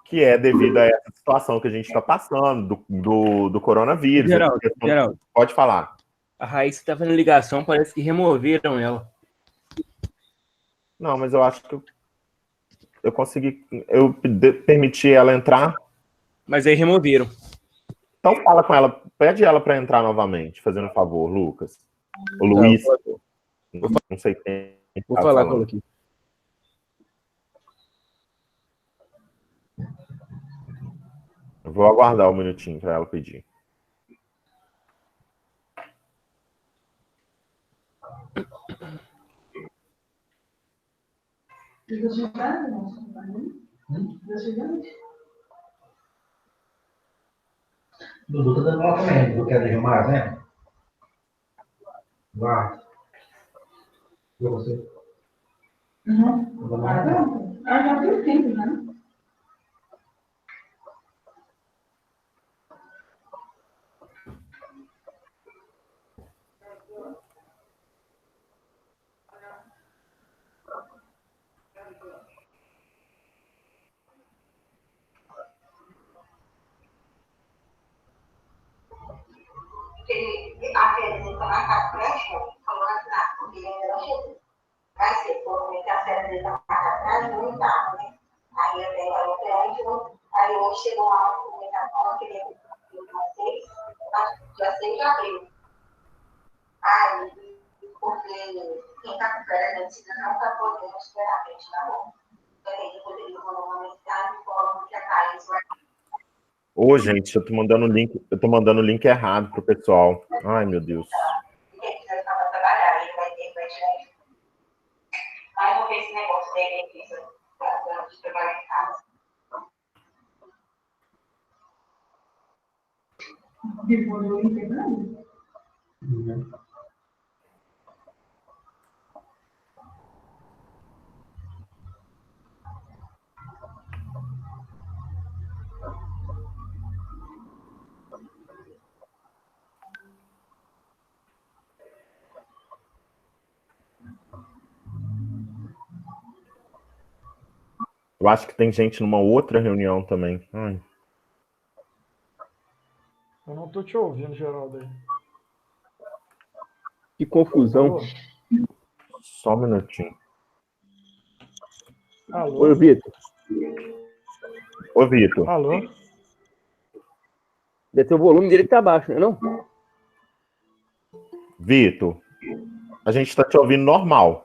que é devido a essa situação que a gente está passando, do coronavírus. Geraldo. Pode falar. A Raíssa está fazendo ligação, parece que removeram ela. Não, mas eu acho que eu consegui, eu permiti ela entrar. Mas aí removeram. Então fala com ela, pede ela para entrar novamente, fazendo um favor, Lucas. O Luiz, não sei quem. Vou falar com ela aqui. Eu vou aguardar um minutinho para ela pedir. Dudu tá dando uma também, do que é do Gilmar, né? Vai. E você? Já tem tempo, né? Porque a Tereza está marcada para a gente, falou atrás, porque ele ainda não chegou. Vai ser, porque a Tereza está marcada para a gente, né? Aí eu tenho a crédito, aí hoje chegou uma comunicação que ele dia 6 de abril. Aí, porque quem está com crédito não está podendo esperar a gente, tá bom? Ele poderia mandar uma mensagem falando que a Thaís vai. Ô, gente, eu tô mandando o link errado pro pessoal. Ai, meu Deus. Quem quiser para trabalhar, ele vai ter crédito. Aí eu vou ver esse negócio dele aqui, de trabalhar em casa. Demorou integrando? Eu acho que tem gente numa outra reunião também. Ai. Eu não tô te ouvindo, Geraldo. Aí. Que confusão. Alô? Só um minutinho. Alô? Oi, Vitor. Ô, Vitor. Alô? Deve ter o volume dele que tá baixo, né? Não? Vitor, a gente está te ouvindo normal.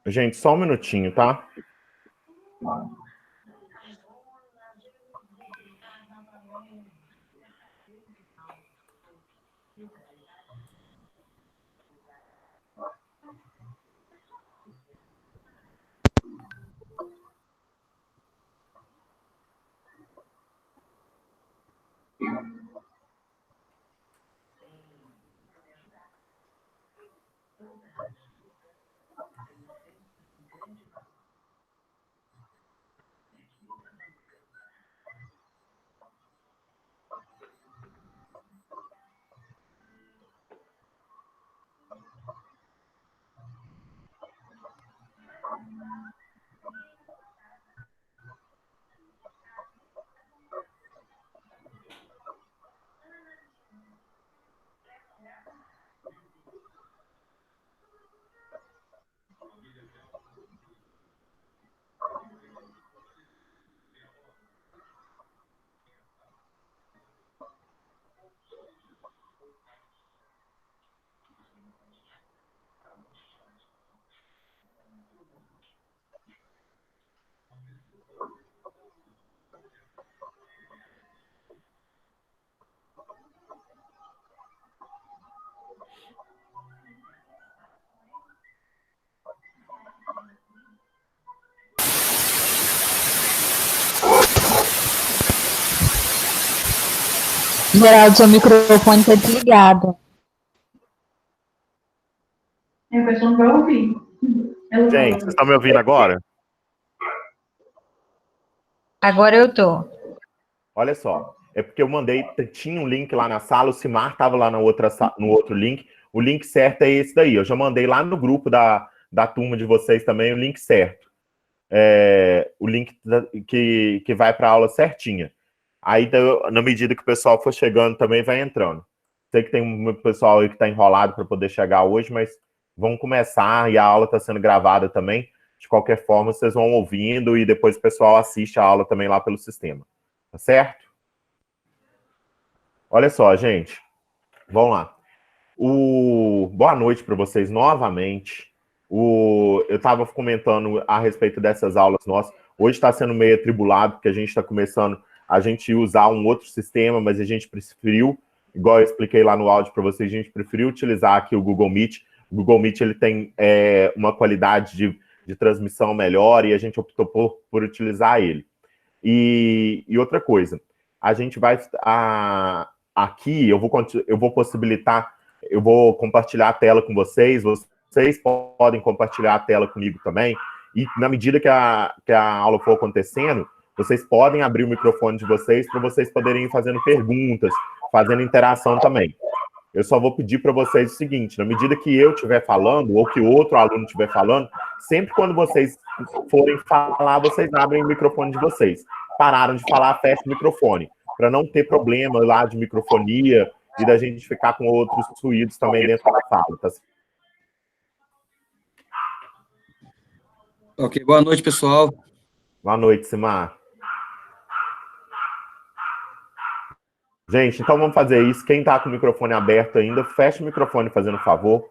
Gente, só um minutinho, tá? Geraldo, seu microfone está desligado. A pessoa não vai ouvir. Gente, vocês estão me ouvindo agora? Agora eu tô. Olha só, é porque eu mandei, tinha um link lá na sala, o Simar estava lá no outro link. O link certo é esse daí. Eu já mandei lá no grupo da turma de vocês também o link certo. O link que vai para a aula certinha. Aí, na medida que o pessoal for chegando, também vai entrando. Sei que tem um pessoal aí que está enrolado para poder chegar hoje, mas vamos começar e a aula está sendo gravada também. De qualquer forma, vocês vão ouvindo e depois o pessoal assiste a aula também lá pelo sistema. Tá certo? Olha só, gente. Vamos lá. Boa noite para vocês novamente. Eu estava comentando a respeito dessas aulas nossas. Hoje está sendo meio atribulado, porque a gente está começando a gente usar um outro sistema, mas a gente preferiu, igual eu expliquei lá no áudio para vocês, a gente preferiu utilizar aqui o Google Meet. O Google Meet ele tem uma qualidade de transmissão melhor e a gente optou por utilizar ele. E outra coisa, a gente vai... aqui eu vou possibilitar, eu vou compartilhar a tela com vocês podem compartilhar a tela comigo também, e na medida que a aula for acontecendo, vocês podem abrir o microfone de vocês para vocês poderem ir fazendo perguntas, fazendo interação também. Eu só vou pedir para vocês o seguinte, na medida que eu estiver falando, ou que outro aluno estiver falando, sempre quando vocês forem falar, vocês abrem o microfone de vocês. Pararam de falar, fecha o microfone, para não ter problema lá de microfonia e da gente ficar com outros ruídos também dentro da sala, tá? Ok, boa noite, pessoal. Boa noite, Simar. Gente, então vamos fazer isso. Quem está com o microfone aberto ainda, fecha o microfone, fazendo favor.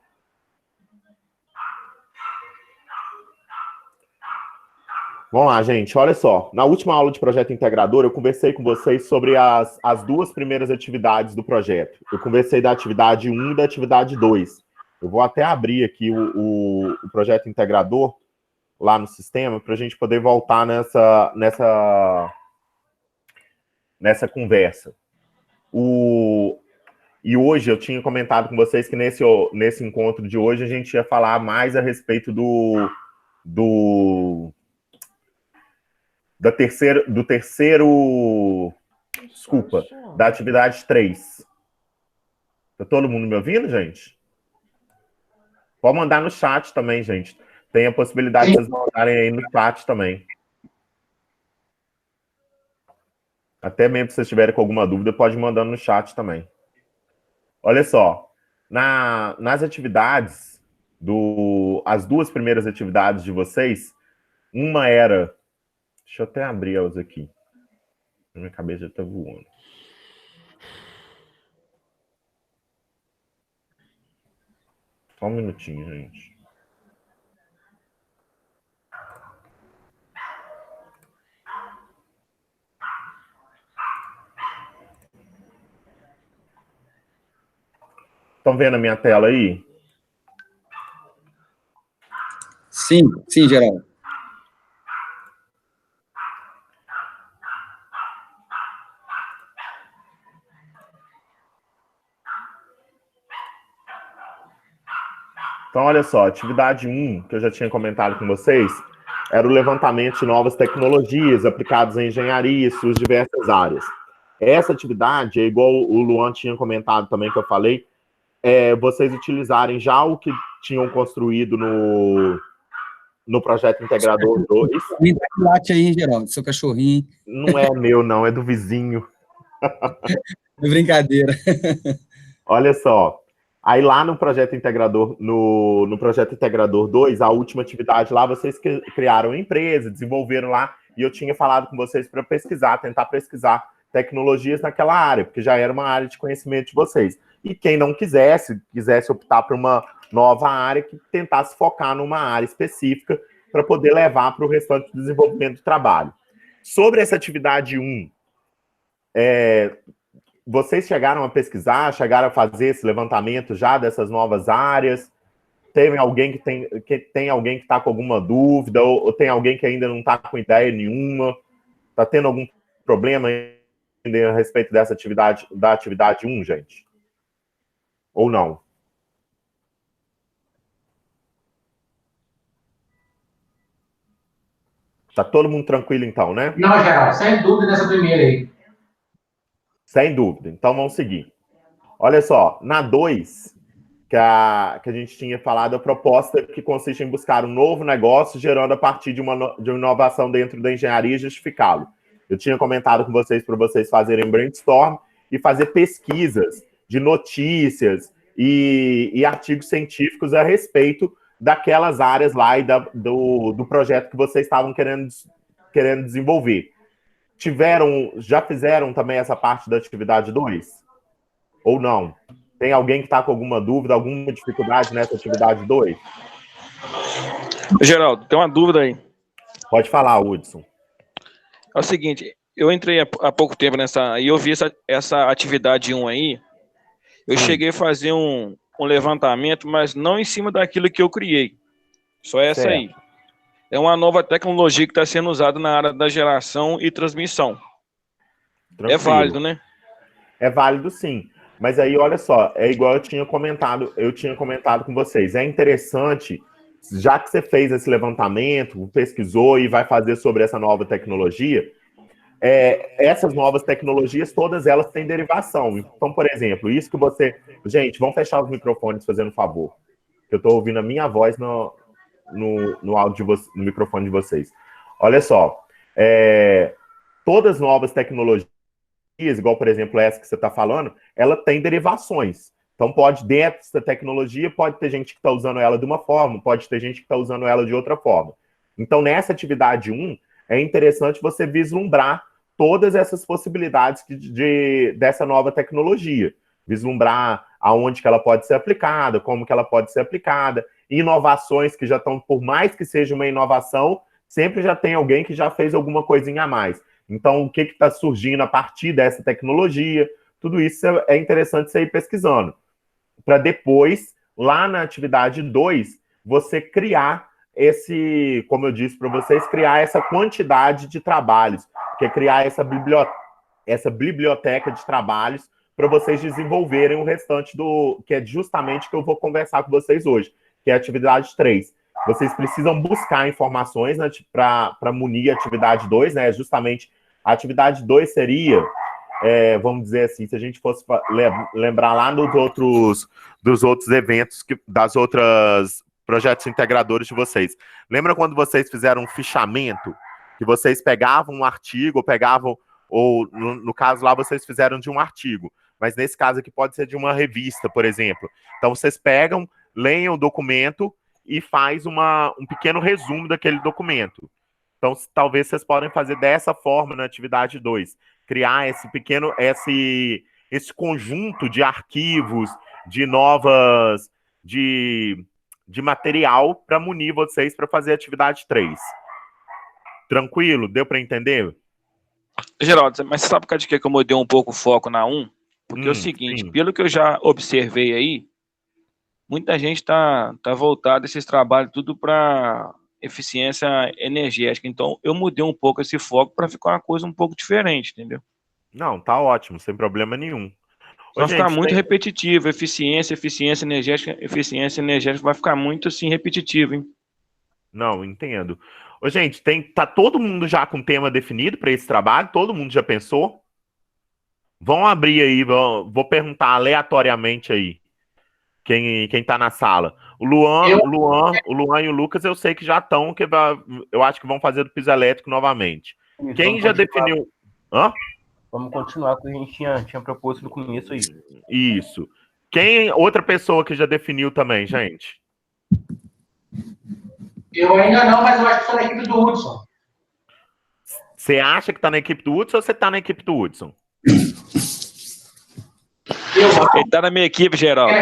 Vamos lá, gente. Olha só. Na última aula de projeto integrador, eu conversei com vocês sobre as duas primeiras atividades do projeto. Eu conversei da atividade 1 e da atividade 2. Eu vou até abrir aqui o projeto integrador lá no sistema para a gente poder voltar nessa conversa. E hoje eu tinha comentado com vocês que nesse encontro de hoje a gente ia falar mais a respeito do terceiro, desculpa, da atividade 3. Tá todo mundo me ouvindo, gente? Pode mandar no chat também, gente. Tem a possibilidade de vocês mandarem aí no chat também. Até mesmo se vocês tiverem com alguma dúvida, pode mandar no chat também. Olha só, nas atividades, as duas primeiras atividades de vocês, uma era... Deixa eu até abrir elas aqui. Minha cabeça já está voando. Só um minutinho, gente. Estão vendo a minha tela aí? Sim, Geraldo. Então, olha só, atividade 1, que eu já tinha comentado com vocês, era o levantamento de novas tecnologias aplicadas em engenharia e suas diversas áreas. Essa atividade, é igual o Luan tinha comentado também, que eu falei, vocês utilizarem já o que tinham construído no projeto integrador 2. Late aí, Geraldo, seu cachorrinho. Não é meu, não, é do vizinho. É brincadeira. Olha só. Aí lá no projeto integrador, no projeto integrador 2, a última atividade lá, vocês criaram uma empresa, desenvolveram lá, e eu tinha falado com vocês para tentar pesquisar tecnologias naquela área, porque já era uma área de conhecimento de vocês. E quem não quisesse optar por uma nova área, que tentasse focar numa área específica para poder levar para o restante do desenvolvimento do trabalho. Sobre essa atividade 1, vocês chegaram a pesquisar, chegaram a fazer esse levantamento já dessas novas áreas? Tem alguém que está com alguma dúvida, ou tem alguém que ainda não está com ideia nenhuma? Está tendo algum problema a respeito dessa atividade, da atividade 1, gente? Ou não? Tá todo mundo tranquilo, então, né? Não, Geraldo, sem dúvida nessa primeira aí. Sem dúvida. Então, vamos seguir. Olha só, na 2, que a gente tinha falado, a proposta que consiste em buscar um novo negócio gerando a partir de uma inovação dentro da engenharia e justificá-lo. Eu tinha comentado com vocês para vocês fazerem brainstorm e fazer pesquisas de notícias e artigos científicos a respeito daquelas áreas lá e do projeto que vocês estavam querendo desenvolver. Já fizeram também essa parte da atividade 2? Ou não? Tem alguém que está com alguma dúvida, alguma dificuldade nessa atividade 2? Geraldo, tem uma dúvida aí. Pode falar, Hudson. É o seguinte, eu entrei há pouco tempo nessa, e eu vi essa atividade 1 aí, eu cheguei a fazer um levantamento, mas não em cima daquilo que eu criei, só essa Certo. aí. É uma nova tecnologia que está sendo usada na área da geração e transmissão. Tranquilo. É válido, né? É válido, sim. Mas aí, olha só, é igual eu tinha comentado com vocês. É interessante, já que você fez esse levantamento, pesquisou e vai fazer sobre essa nova tecnologia, essas novas tecnologias, todas elas têm derivação. Então, por exemplo, isso que você... Gente, vamos fechar os microfones fazendo um favor. Eu estou ouvindo a minha voz no áudio no microfone de vocês. Olha só, todas as novas tecnologias, igual, por exemplo, essa que você está falando, ela tem derivações. Então, dentro dessa tecnologia, pode ter gente que está usando ela de uma forma, pode ter gente que está usando ela de outra forma. Então, nessa atividade 1, é interessante você vislumbrar todas essas possibilidades dessa nova tecnologia. Vislumbrar aonde que ela pode ser aplicada, como que ela pode ser aplicada, inovações que já estão, por mais que seja uma inovação, sempre já tem alguém que já fez alguma coisinha a mais. Então, o que está surgindo a partir dessa tecnologia, tudo isso é interessante você ir pesquisando. Para depois, lá na atividade 2, você criar como eu disse para vocês, criar essa quantidade de trabalhos, que é criar essa biblioteca de trabalhos para vocês desenvolverem o restante que é justamente o que eu vou conversar com vocês hoje, que é a atividade 3. Vocês precisam buscar informações, né, para munir a atividade 2, né? Justamente, a atividade 2 seria, vamos dizer assim, se a gente fosse lembrar lá dos outros eventos, das outras projetos integradores de vocês. Lembra quando vocês fizeram um fichamento, que vocês pegavam um artigo, ou no caso lá, vocês fizeram de um artigo, mas nesse caso aqui pode ser de uma revista, por exemplo. Então, vocês pegam, leem o documento e faz um pequeno resumo daquele documento. Então, talvez vocês podem fazer dessa forma na atividade 2. Criar esse conjunto de arquivos, de material para munir vocês para fazer a atividade 3. Tranquilo? Deu para entender? Geraldo, mas você sabe por causa de que eu mudei um pouco o foco na 1? Porque é o seguinte, sim. pelo que eu já observei aí, muita gente tá voltada a esses trabalhos tudo para eficiência energética. Então, eu mudei um pouco esse foco para ficar uma coisa um pouco diferente, entendeu? Não, tá ótimo, sem problema nenhum. Vai ficar muito repetitivo, eficiência energética vai ficar muito assim repetitivo, hein? Não, entendo. Ô, gente, tá todo mundo já com tema definido para esse trabalho? Todo mundo já pensou? Vão abrir aí, vou perguntar aleatoriamente aí. Quem tá na sala. O Luan e o Lucas eu sei que já estão, eu acho que vão fazer do piso elétrico novamente. Quem já definiu... Hã? Vamos continuar com o que a gente tinha proposto no começo aí. Isso. Outra pessoa que já definiu também, gente? Eu ainda não, mas eu acho que sou da equipe do Hudson. Você acha que tá na equipe do Hudson ou você tá na equipe do Hudson? Ele tá na minha equipe, Geraldo.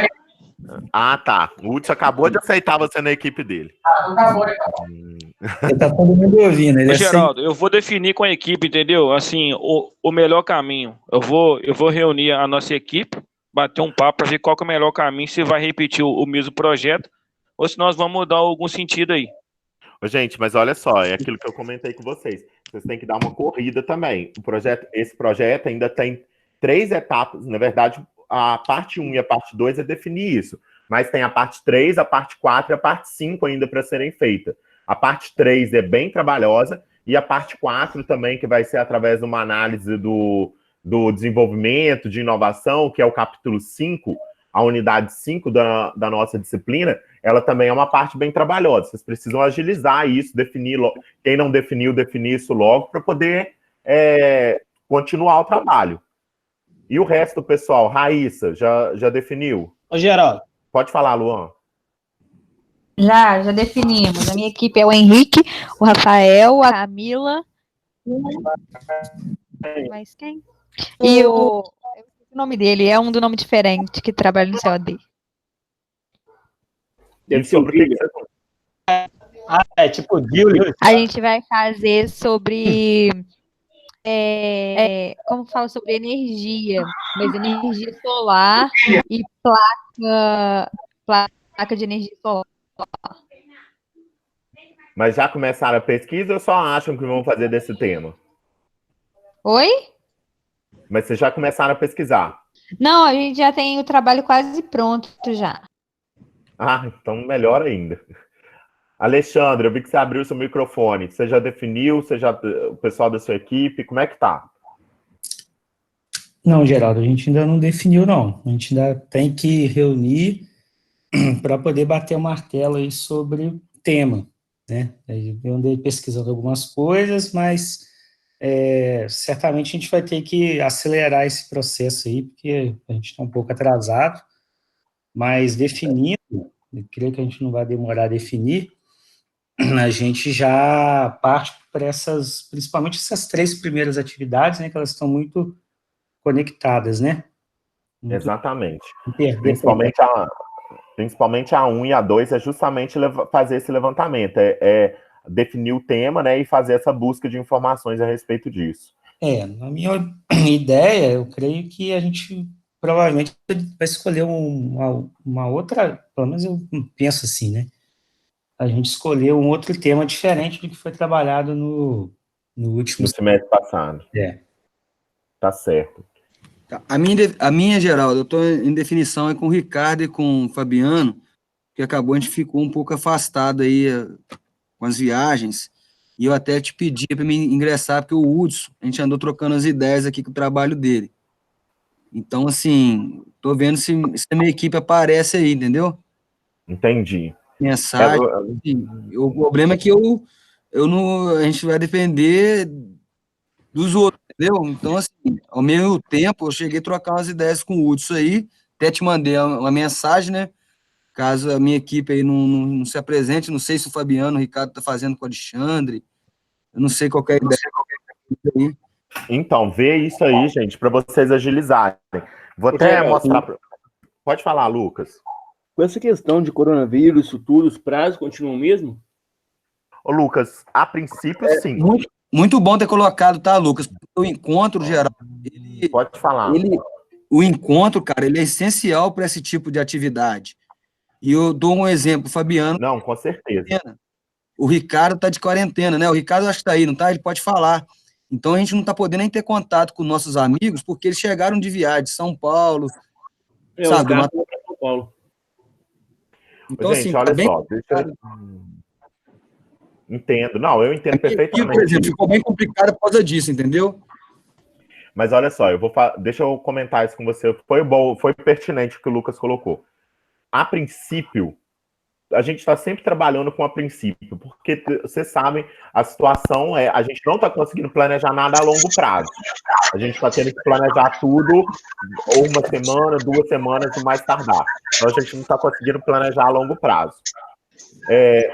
Ah, tá. O Hudson acabou de aceitar você na equipe dele. Então tá bom, então. Ele tá todo mundo ouvindo. Ele Geraldo, eu vou definir com a equipe, entendeu? Assim, o melhor caminho. Eu vou reunir a nossa equipe, bater um papo para ver qual que é o melhor caminho, se vai repetir o mesmo projeto, ou se nós vamos mudar algum sentido aí. Gente, mas olha só, é aquilo que eu comentei com vocês. vocês têm que dar uma corrida também. Esse projeto ainda tem 3 etapas. Na verdade, a parte 1 e a parte 2 é definir isso. Mas tem a parte 3, a parte 4 e a parte 5 ainda para serem feitas. A parte 3 é bem trabalhosa e a parte 4 também, que vai ser através de uma análise do desenvolvimento, de inovação, que é o capítulo 5, a unidade 5 da nossa disciplina, ela também é uma parte bem trabalhosa. Vocês precisam agilizar isso, definir, quem não definiu, definir isso logo para poder continuar o trabalho. E o resto, pessoal, Raíssa, já definiu? Ô, Geraldo. Pode falar, Luan. Já definimos. A minha equipe é o Henrique, o Rafael, a Camila. Mais quem? E o nome dele é um do nome diferente que trabalha no COD. Deve ser o William. É tipo Júlio. A gente vai fazer sobre como fala sobre energia, mas energia solar e placa de energia solar. Mas já começaram a pesquisa ou só acham que vão fazer desse tema? Oi? Mas vocês já começaram a pesquisar? Não, a gente já tem o trabalho quase pronto já. Ah, então melhor ainda. Alexandre, eu vi que você abriu seu microfone. Você já definiu? O pessoal da sua equipe? Como é que tá? Não, Geraldo, a gente ainda não definiu, não. A gente ainda tem que reunir para poder bater o martelo aí sobre o tema, né? Eu andei pesquisando algumas coisas, mas certamente a gente vai ter que acelerar esse processo aí, porque a gente está um pouco atrasado, mas definindo, eu creio que a gente não vai demorar a definir, a gente já parte para principalmente essas 3 primeiras atividades, né, que elas estão muito conectadas, né? Exatamente. Principalmente a 1 e a 2 é justamente fazer esse levantamento, definir o tema, né, e fazer essa busca de informações a respeito disso. Na minha ideia, eu creio que a gente provavelmente vai escolher uma outra, pelo menos eu penso assim, né? A gente escolheu um outro tema diferente do que foi trabalhado no último semestre passado. Tá certo. A minha, Geraldo, eu estou em definição com o Ricardo e com o Fabiano, que acabou, a gente ficou um pouco afastado aí com as viagens, e eu até te pedi para me ingressar, porque o Hudson, a gente andou trocando as ideias aqui com o trabalho dele. Então, assim, estou vendo se a minha equipe aparece aí, entendeu? Entendi. Mensagem. Assim, o problema é que a gente vai depender dos outros, entendeu? Então, assim, ao mesmo tempo, eu cheguei a trocar umas ideias com o Hudson aí, até te mandei uma mensagem, né? Caso a minha equipe aí não se apresente, não sei se o Fabiano, o Ricardo tá fazendo com o Alexandre, eu não sei qual é a ideia aí. Então, vê isso aí, gente, para vocês agilizarem. Vou até mostrar. Pode falar, Lucas. Com essa questão de coronavírus, isso tudo, os prazos continuam mesmo? Ô, Lucas, a princípio, sim. Muito bom ter colocado, tá, Lucas? O encontro, Geraldo, pode falar. O encontro, cara, ele é essencial para esse tipo de atividade. E eu dou um exemplo, o Fabiano. Não, com certeza. O Ricardo tá de quarentena, né? O Ricardo acho que tá aí, não tá? Ele pode falar. Então a gente não tá podendo nem ter contato com nossos amigos, porque eles chegaram de viagem de São Paulo, sabe? São Paulo. Então, gente, assim, olha só, Entendo. Não, eu entendo perfeitamente. Por exemplo, ficou bem complicado por causa disso, entendeu? Mas olha só, deixa eu comentar isso com você. Foi pertinente o que o Lucas colocou. A princípio, a gente está sempre trabalhando com a princípio, porque vocês sabem, a situação a gente não está conseguindo planejar nada a longo prazo. A gente está tendo que planejar tudo ou uma semana, 2 semanas, o mais tardar. Então a gente não está conseguindo planejar a longo prazo.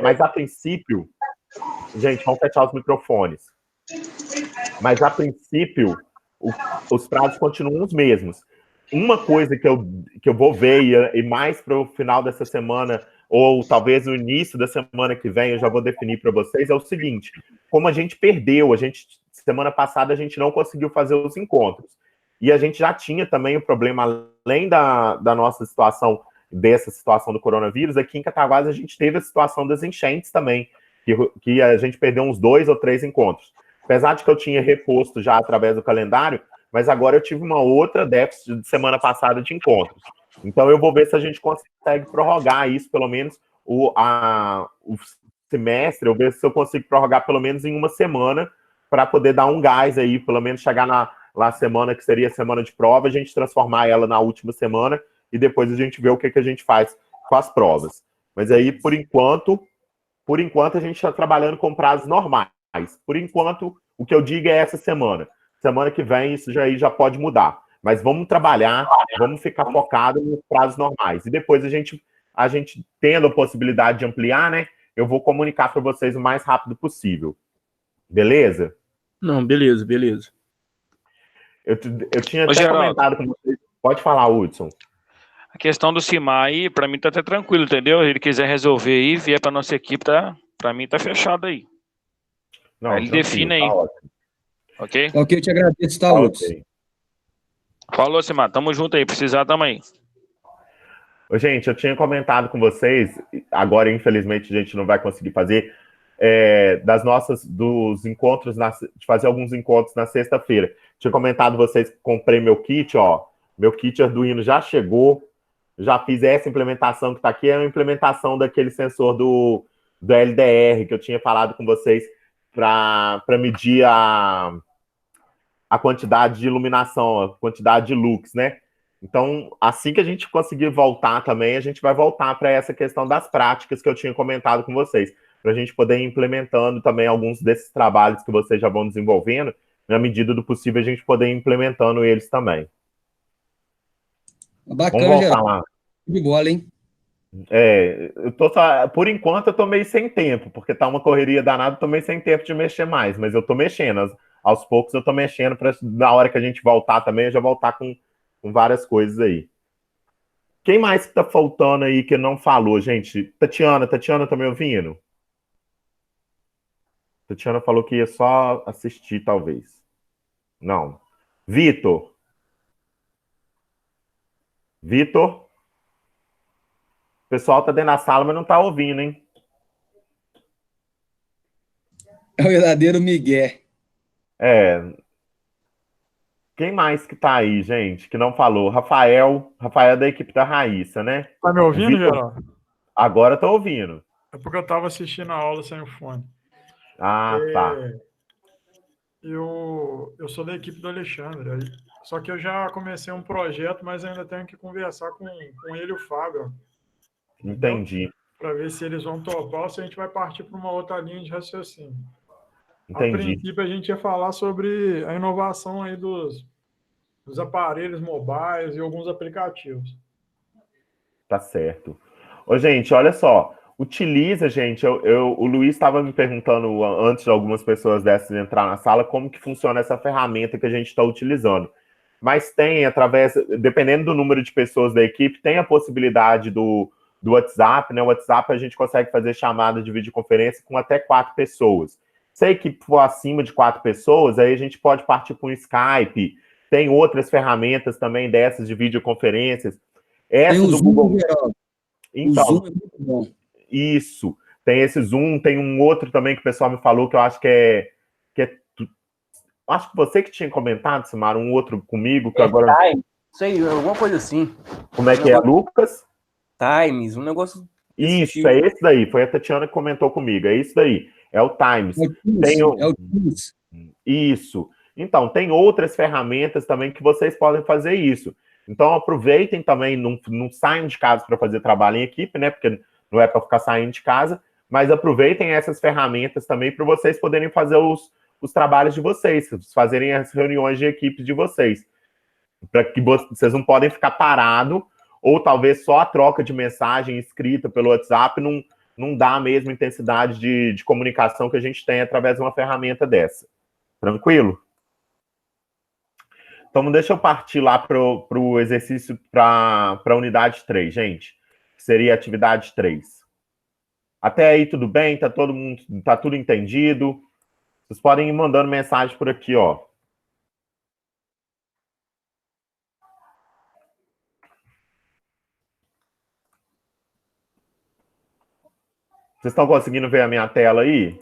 Mas a princípio, gente, vamos fechar os microfones. Mas a princípio, os prazos continuam os mesmos. Uma coisa que eu vou ver, e mais para o final dessa semana, ou talvez no início da semana que vem, eu já vou definir para vocês, é o seguinte: como a gente perdeu, semana passada a gente não conseguiu fazer os encontros. E a gente já tinha também o problema, além da nossa situação, dessa situação do coronavírus, aqui em Cataguás a gente teve a situação das enchentes também, que a gente perdeu uns 2 ou 3 encontros. apesar de que eu tinha reposto já através do calendário, mas agora eu tive uma outra déficit de semana passada de encontros. Então eu vou ver se a gente consegue prorrogar isso, pelo menos o semestre, eu ver se eu consigo prorrogar pelo menos em uma semana, para poder dar um gás aí, pelo menos chegar na semana que seria a semana de prova, a gente transformar ela na última semana e depois a gente vê o que a gente faz com as provas. Mas aí, por enquanto a gente está trabalhando com prazos normais. Por enquanto, o que eu digo é essa semana. Semana que vem isso já pode mudar. Mas vamos trabalhar, vamos ficar focado nos prazos normais. E depois a gente tendo a possibilidade de ampliar, né? Eu vou comunicar para vocês o mais rápido possível. Beleza? Não, beleza, beleza. Eu tinha Ô, até Geraldo, comentado com vocês. Pode falar, Hudson. a questão do Cimar aí, pra mim tá até tranquilo, entendeu? Se ele quiser resolver aí, vier pra nossa equipe, pra mim tá fechado aí. Não, Aí ele tranquilo, define aí, tá ótimo. ok? Ok, eu te agradeço, tá, Tá Hudson? ok. Falou, Cimar, tamo junto aí, precisar, tamo aí. Ô, gente, eu tinha comentado com vocês, agora infelizmente a gente não vai conseguir fazer, dos encontros, de fazer alguns encontros na sexta-feira. Tinha comentado com vocês que comprei meu kit, ó, meu kit Arduino já chegou, já fiz essa implementação que tá aqui, é uma implementação daquele sensor do LDR que eu tinha falado com vocês para medir a quantidade de iluminação, a quantidade de lux, né? Então, assim que a gente conseguir voltar também, a gente vai voltar para essa questão das práticas que eu tinha comentado com vocês, para a gente poder ir implementando também alguns desses trabalhos que vocês já vão desenvolvendo, na medida do possível a gente poder ir implementando eles também. Bacana, Vamos voltar Geraldo. lá. De bola, hein? Por enquanto eu tô meio sem tempo, porque tá uma correria danada, eu tô meio sem tempo de mexer mais, mas eu tô mexendo, aos poucos eu tô mexendo, para na hora que a gente voltar também, eu já voltar com várias coisas aí. Quem mais que tá faltando aí que não falou, gente? Tatiana tá me ouvindo? Tatiana falou que ia só assistir, talvez. Não. Vitor? O pessoal tá dentro da sala, mas não tá ouvindo, hein? É o verdadeiro Miguel. Quem mais que tá aí, gente, que não falou? Rafael é da equipe da Raíssa, né? Tá me ouvindo, Vitor, Geraldo? agora tô ouvindo. É porque eu tava assistindo a aula sem o fone. Ah, tá. Eu sou da equipe do Alexandre. Só que eu já comecei um projeto, mas ainda tenho que conversar com ele e o Fábio. Entendi. Para ver se eles vão topar ou se a gente vai partir para uma outra linha de raciocínio. Entendi. A princípio, a gente ia falar sobre a inovação aí dos aparelhos mobiles e alguns aplicativos. Tá certo. Ô, gente, olha só. Utiliza, gente. O Luiz estava me perguntando antes de algumas pessoas dessas entrar na sala como que funciona essa ferramenta que a gente está utilizando. Mas tem, dependendo do número de pessoas da equipe, tem a possibilidade do WhatsApp, né? O WhatsApp a gente consegue fazer chamada de videoconferência com até 4 pessoas. Se a equipe for acima de 4 pessoas, aí a gente pode partir para um Skype. Tem outras ferramentas também dessas de videoconferências. Essa Tem o do Zoom, Google. Geraldo. Então, o Zoom é muito bom. Isso. Tem esse Zoom, tem um outro também que o pessoal me falou que eu acho que é. Acho que você que tinha comentado, Simara, um outro comigo, que agora. Time, isso aí, alguma coisa assim. Como é que é, Lucas? Times, um negócio. Isso, é esse daí. Foi a Tatiana que comentou comigo. É isso daí. É o Times. É o Teams. Isso. Então, tem outras ferramentas também que vocês podem fazer isso. Então, aproveitem também, não saiam de casa para fazer trabalho em equipe, né? Porque não é para ficar saindo de casa, mas aproveitem essas ferramentas também para vocês poderem fazer os trabalhos de vocês, fazerem as reuniões de equipe de vocês. Para que vocês não podem ficar parados, ou talvez só a troca de mensagem escrita pelo WhatsApp não dá a mesma intensidade de comunicação que a gente tem através de uma ferramenta dessa. Tranquilo? Então, deixa eu partir lá para o exercício, para a unidade 3, gente. Que seria a atividade 3. Até aí tudo bem? Tá tudo entendido? Vocês podem ir mandando mensagem por aqui, ó. Vocês estão conseguindo ver a minha tela aí?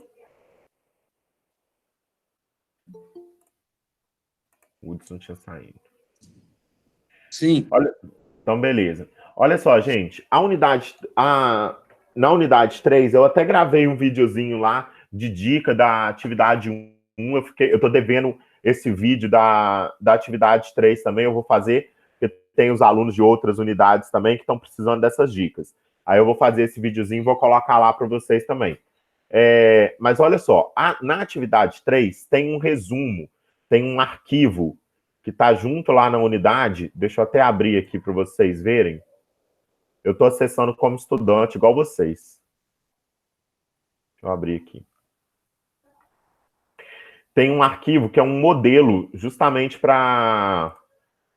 O Hudson tinha saído. Sim. Olha, então, beleza. Olha só, gente, na unidade 3, eu até gravei um videozinho lá de dica da atividade 1. Eu tô devendo esse vídeo da atividade 3 também, eu vou fazer, porque tem os alunos de outras unidades também que estão precisando dessas dicas. Aí eu vou fazer esse videozinho e vou colocar lá para vocês também. Mas olha só, na atividade 3 tem um resumo, tem um arquivo que está junto lá na unidade. Deixa eu até abrir aqui para vocês verem. Eu estou acessando como estudante, igual vocês. Deixa eu abrir aqui. Tem um arquivo que é um modelo, justamente para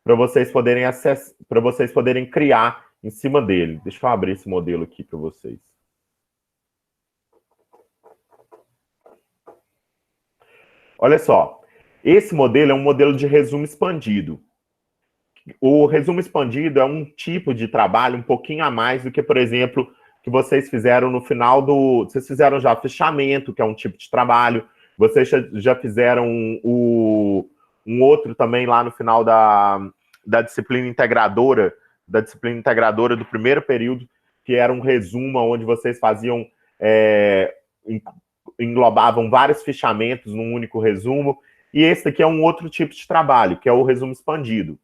vocês poderem acessar, para vocês poderem criar em cima dele. Deixa eu abrir esse modelo aqui para vocês. Olha só, esse modelo é um modelo de resumo expandido. O resumo expandido é um tipo de trabalho um pouquinho a mais do que, por exemplo, que vocês fizeram no final do... Vocês fizeram já fechamento, que é um tipo de trabalho. Vocês já fizeram um outro também lá no final da disciplina integradora do primeiro período, que era um resumo onde vocês faziam... englobavam vários fechamentos num único resumo. E esse aqui é um outro tipo de trabalho, que é o resumo expandido.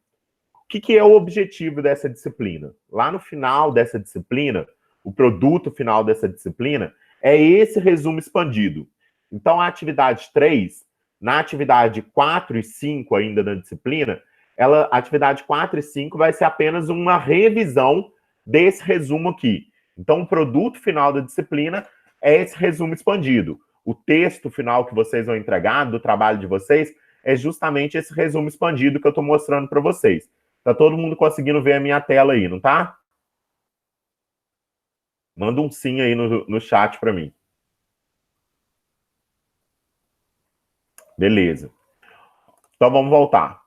O que é o objetivo dessa disciplina? Lá no final dessa disciplina, o produto final dessa disciplina é esse resumo expandido. Então, a atividade 3, na atividade 4 e 5 ainda da disciplina, a atividade 4 e 5 vai ser apenas uma revisão desse resumo aqui. Então, o produto final da disciplina é esse resumo expandido. O texto final que vocês vão entregar do trabalho de vocês é justamente esse resumo expandido que eu estou mostrando para vocês. Tá todo mundo conseguindo ver a minha tela aí, não tá? Manda um sim aí no chat para mim. Beleza. Então vamos voltar.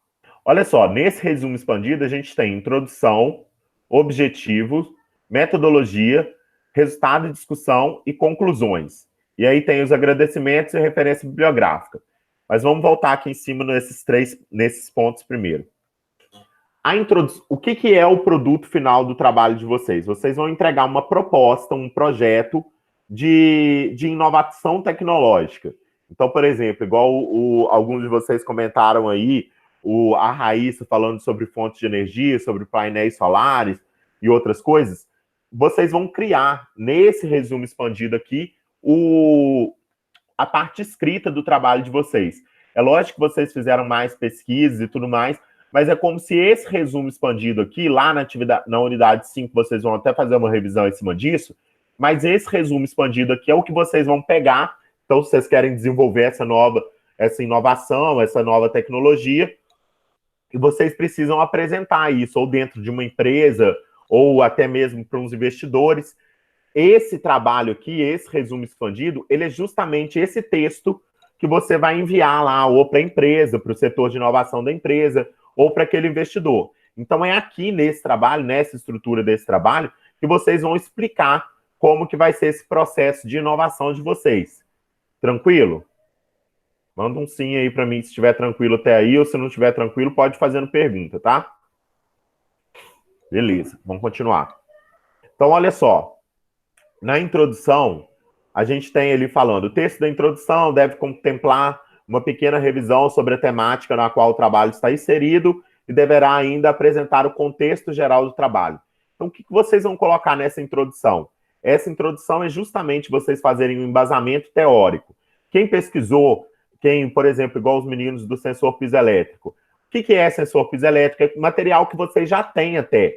Olha só, nesse resumo expandido a gente tem introdução, objetivos, metodologia, resultado de discussão e conclusões. E aí tem os agradecimentos e referência bibliográfica. Mas vamos voltar aqui em cima nesses pontos primeiro. O que é o produto final do trabalho de vocês? Vocês vão entregar uma proposta, um projeto de inovação tecnológica. Então, por exemplo, igual alguns de vocês comentaram aí, a Raíssa falando sobre fontes de energia, sobre painéis solares e outras coisas, vocês vão criar, nesse resumo expandido aqui, a parte escrita do trabalho de vocês. É lógico que vocês fizeram mais pesquisas e tudo mais, mas é como se esse resumo expandido aqui, lá na unidade 5, vocês vão até fazer uma revisão em cima disso, mas esse resumo expandido aqui é o que vocês vão pegar. Então, se vocês querem desenvolver essa inovação, essa nova tecnologia, e vocês precisam apresentar isso, ou dentro de uma empresa, ou até mesmo para uns investidores. Esse trabalho aqui, esse resumo expandido, ele é justamente esse texto que você vai enviar lá, ou para a empresa, para o setor de inovação da empresa, ou para aquele investidor. Então, é aqui nesse trabalho, nessa estrutura desse trabalho, que vocês vão explicar como que vai ser esse processo de inovação de vocês. Tranquilo? Manda um sim aí para mim se estiver tranquilo até aí, ou se não estiver tranquilo, pode fazendo pergunta, tá? Beleza, vamos continuar. Então, olha só. Na introdução, a gente tem ali falando, o texto da introdução deve contemplar uma pequena revisão sobre a temática na qual o trabalho está inserido e deverá ainda apresentar o contexto geral do trabalho. Então, o que vocês vão colocar nessa introdução? Essa introdução é justamente vocês fazerem um embasamento teórico. Quem pesquisou, por exemplo, igual os meninos do sensor piezoelétrico, o que é sensor piezoelétrico? É material que vocês já têm até,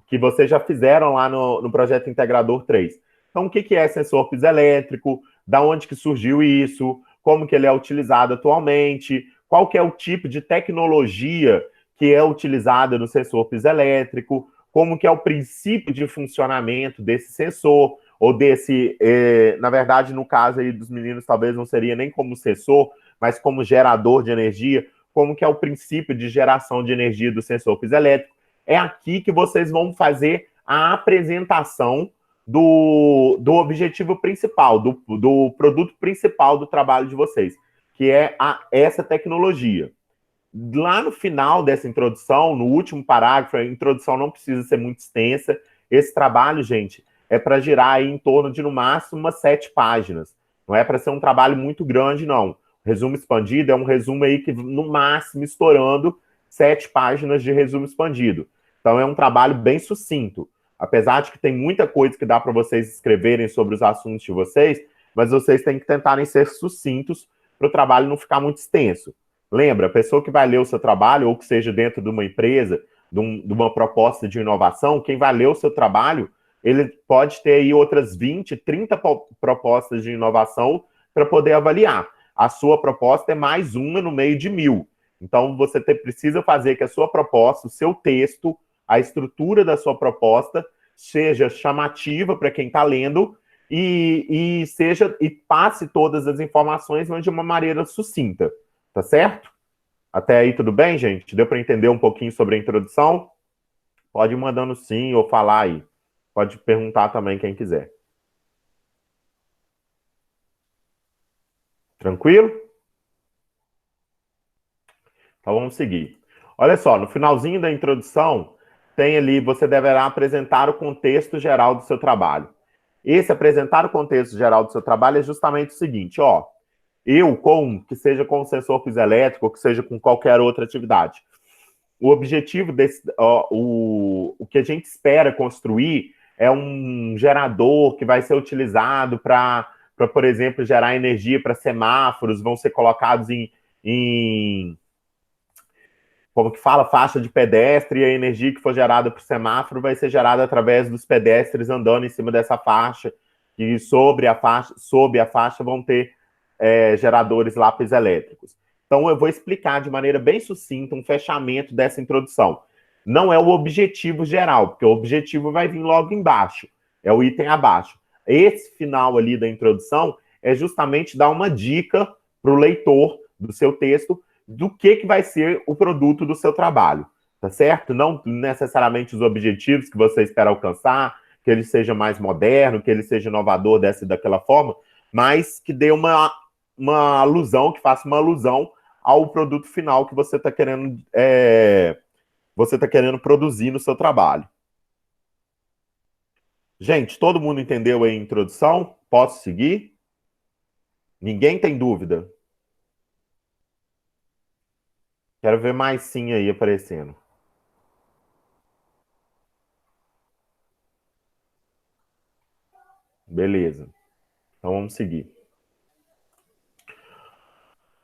que vocês já fizeram lá no projeto Integrador 3. Então, o que é sensor piezoelétrico? Da onde que surgiu isso? Como que ele é utilizado atualmente? Qual que é o tipo de tecnologia que é utilizada no sensor piezoelétrico? Como que é o princípio de funcionamento desse sensor? Ou desse, na verdade, no caso aí dos meninos, talvez não seria nem como sensor, mas como gerador de energia. Como que é o princípio de geração de energia do sensor piezoelétrico? É aqui que vocês vão fazer a apresentação do objetivo principal, do produto principal do trabalho de vocês, que é essa tecnologia. lá no final dessa introdução, no último parágrafo, a introdução não precisa ser muito extensa. Esse trabalho, gente, é para girar aí em torno de, no máximo, umas 7 páginas. Não é para ser um trabalho muito grande, não. O resumo expandido é um resumo aí que, no máximo, estourando 7 páginas de resumo expandido. Então, é um trabalho bem sucinto. Apesar de que tem muita coisa que dá para vocês escreverem sobre os assuntos de vocês, mas vocês têm que tentarem ser sucintos para o trabalho não ficar muito extenso. Lembra, a pessoa que vai ler o seu trabalho, ou que seja dentro de uma empresa, de uma proposta de inovação, quem vai ler o seu trabalho, ele pode ter aí outras 20, 30 propostas de inovação para poder avaliar. A sua proposta é mais uma no meio de 1000. Então, você precisa fazer que a sua proposta, o seu texto, a estrutura da sua proposta seja chamativa para quem está lendo e passe todas as informações, mas de uma maneira sucinta. Tá certo? Até aí tudo bem, gente? Deu para entender um pouquinho sobre a introdução? Pode ir mandando sim ou falar aí. Pode perguntar também quem quiser. Tranquilo? Então vamos seguir. Olha só, no finalzinho da introdução, tem ali, você deverá apresentar o contexto geral do seu trabalho. Esse apresentar o contexto geral do seu trabalho é justamente o seguinte, ó. Que seja com o sensor piezoelétrico, ou que seja com qualquer outra atividade. O objetivo o que a gente espera construir é um gerador que vai ser utilizado para, por exemplo, gerar energia para semáforos, vão ser colocados em como que fala, faixa de pedestre, e a energia que for gerada para o semáforo vai ser gerada através dos pedestres andando em cima dessa faixa, e sob a faixa vão ter geradores lá piezoelétricos. Então, eu vou explicar de maneira bem sucinta um fechamento dessa introdução. Não é o objetivo geral, porque o objetivo vai vir logo embaixo, é o item abaixo. Esse final ali da introdução é justamente dar uma dica para o leitor do seu texto do que vai ser o produto do seu trabalho, tá certo? Não necessariamente os objetivos que você espera alcançar, que ele seja mais moderno, que ele seja inovador dessa e daquela forma, mas que dê uma alusão, que faça uma alusão ao produto final que você está querendo produzir no seu trabalho. Gente, todo mundo entendeu aí a introdução? Posso seguir? Ninguém tem dúvida? Quero ver mais sim aí aparecendo. Beleza. Então vamos seguir.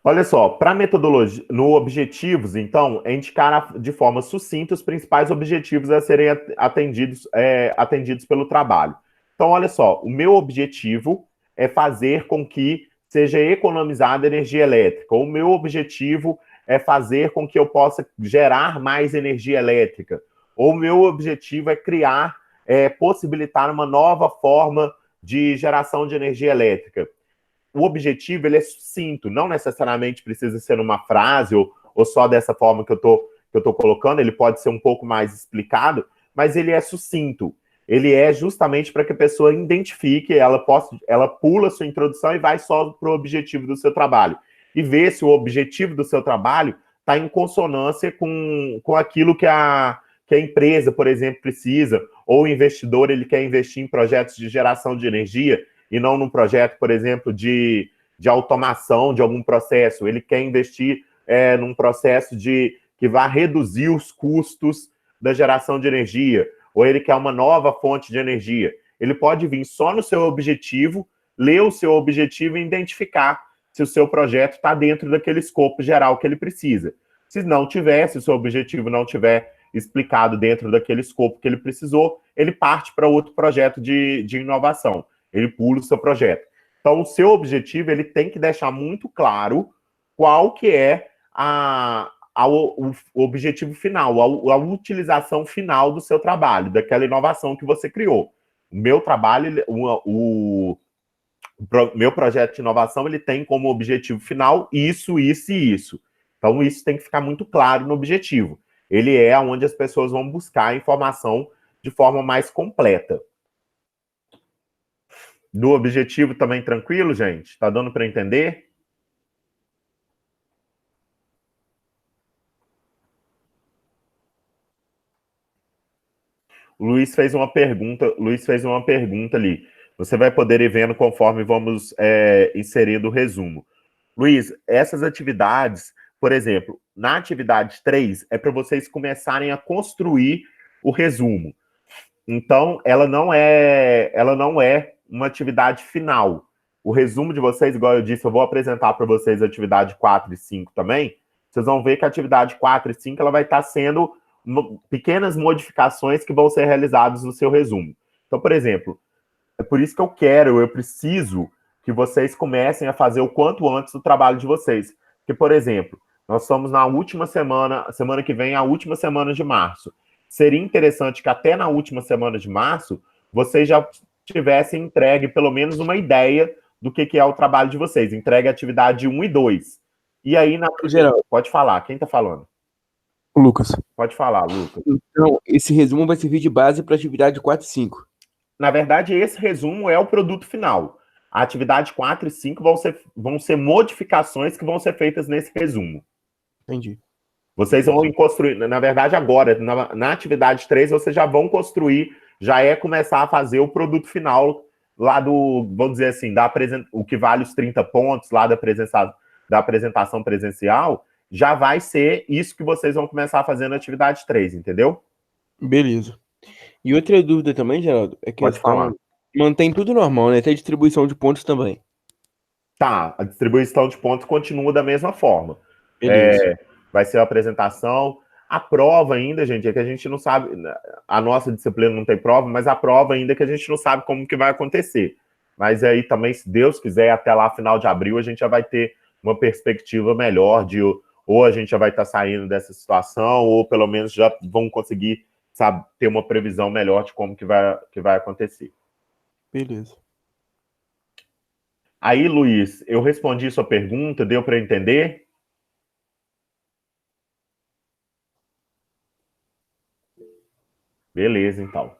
Olha só, para metodologia, no objetivos, então, é indicar de forma sucinta os principais objetivos a serem atendidos pelo trabalho. Então, olha só, o meu objetivo é fazer com que seja economizada energia elétrica. O meu objetivo é fazer com que eu possa gerar mais energia elétrica. Ou o meu objetivo é possibilitar uma nova forma de geração de energia elétrica. O objetivo, ele é sucinto, não necessariamente precisa ser numa frase ou só dessa forma que eu tô colocando, ele pode ser um pouco mais explicado, mas ele é sucinto. Ele é justamente para que a pessoa identifique, ela pula a sua introdução e vai só para o objetivo do seu trabalho. E ver se o objetivo do seu trabalho está em consonância com aquilo que a empresa, por exemplo, precisa, ou o investidor ele quer investir em projetos de geração de energia, e não num projeto, por exemplo, de automação de algum processo. Ele quer investir num processo que vai reduzir os custos da geração de energia, ou ele quer uma nova fonte de energia. Ele pode vir só no seu objetivo, ler o seu objetivo e identificar se o seu projeto está dentro daquele escopo geral que ele precisa. Se não tiver, se o seu objetivo não tiver explicado dentro daquele escopo que ele precisou, ele parte para outro projeto de inovação. Ele pula o seu projeto. Então, o seu objetivo, ele tem que deixar muito claro qual que é o objetivo final, a utilização final do seu trabalho, daquela inovação que você criou. O meu trabalho, meu projeto de inovação, ele tem como objetivo final isso, isso e isso. Então, isso tem que ficar muito claro no objetivo. Ele é onde as pessoas vão buscar a informação de forma mais completa. Do objetivo também tranquilo, gente? Tá dando para entender? O Luiz fez uma pergunta ali. Você vai poder ir vendo conforme vamos inserindo o resumo. Luiz, essas atividades, por exemplo, na atividade 3, é para vocês começarem a construir o resumo. Então, ela não é uma atividade final. O resumo de vocês, igual eu disse, eu vou apresentar para vocês a atividade 4 e 5 também. Vocês vão ver que a atividade 4 e 5 ela vai estar sendo pequenas modificações que vão ser realizadas no seu resumo. Então, por exemplo, é por isso que eu preciso que vocês comecem a fazer o quanto antes o trabalho de vocês. Porque, por exemplo, nós estamos na última semana que vem, a última semana de março. Seria interessante que até na última semana de março, vocês já tivessem entregue pelo menos uma ideia do que é o trabalho de vocês. Entregue a atividade 1 e 2. E aí, Geraldo. Pode falar. Quem está falando? Lucas. Pode falar, Lucas. Então, esse resumo vai servir de base para a atividade 4 e 5. Na verdade, esse resumo é o produto final. A atividade 4 e 5 vão ser modificações que vão ser feitas nesse resumo. Entendi. Vocês vão construir, na verdade, agora, na atividade 3, vocês já vão construir, começar a fazer o produto final lá vamos dizer assim, o que vale os 30 pontos lá da apresentação presencial, já vai ser isso que vocês vão começar a fazer na atividade 3, entendeu? Beleza. E outra dúvida também, Geraldo, é que Pode falar. Mantém tudo normal, né? Até a distribuição de pontos também. Tá, a distribuição de pontos continua da mesma forma. Beleza. Vai ser a apresentação. A prova ainda, gente, é que a gente não sabe, a nossa disciplina não tem prova, mas a prova ainda é que a gente não sabe como que vai acontecer. Mas aí também, se Deus quiser, até lá, final de abril, a gente já vai ter uma perspectiva melhor de ou a gente já vai estar saindo dessa situação, ou pelo menos já vão conseguir, sabe, ter uma previsão melhor de como que vai acontecer. Beleza. Aí, Luiz, eu respondi sua pergunta, deu para entender? Beleza, então.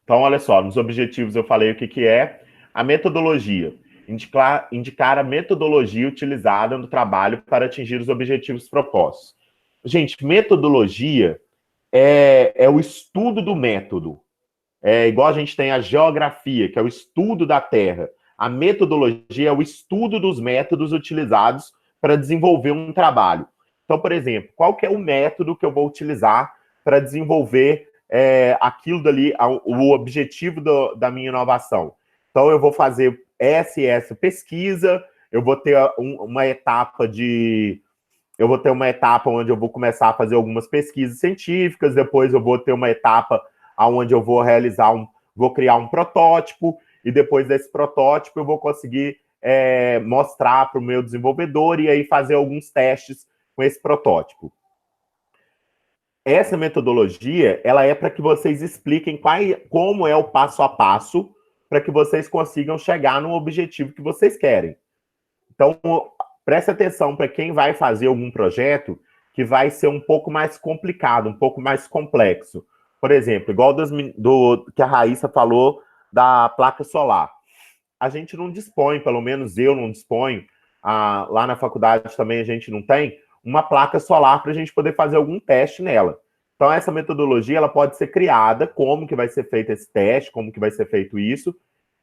Então, olha só, nos objetivos eu falei o que é a metodologia. Indicar a metodologia utilizada no trabalho para atingir os objetivos propostos. Gente, metodologia é o estudo do método. É igual a gente tem a geografia, que é o estudo da Terra. A metodologia é o estudo dos métodos utilizados para desenvolver um trabalho. Então, por exemplo, qual que é o método que eu vou utilizar para desenvolver aquilo dali, o objetivo da minha inovação? Então, eu vou fazer essa pesquisa, eu vou ter uma etapa onde eu vou começar a fazer algumas pesquisas científicas, depois eu vou ter uma etapa onde eu vou vou criar um protótipo, e depois desse protótipo eu vou conseguir mostrar para o meu desenvolvedor e aí fazer alguns testes com esse protótipo. Essa metodologia, ela é para que vocês expliquem como é o passo a passo para que vocês consigam chegar no objetivo que vocês querem. Então, preste atenção para quem vai fazer algum projeto que vai ser um pouco mais complicado, um pouco mais complexo. Por exemplo, igual que a Raíssa falou da placa solar. A gente não dispõe, pelo menos eu não disponho, lá na faculdade também a gente não tem, uma placa solar para a gente poder fazer algum teste nela. Então, essa metodologia ela pode ser criada, como que vai ser feito esse teste, como que vai ser feito isso,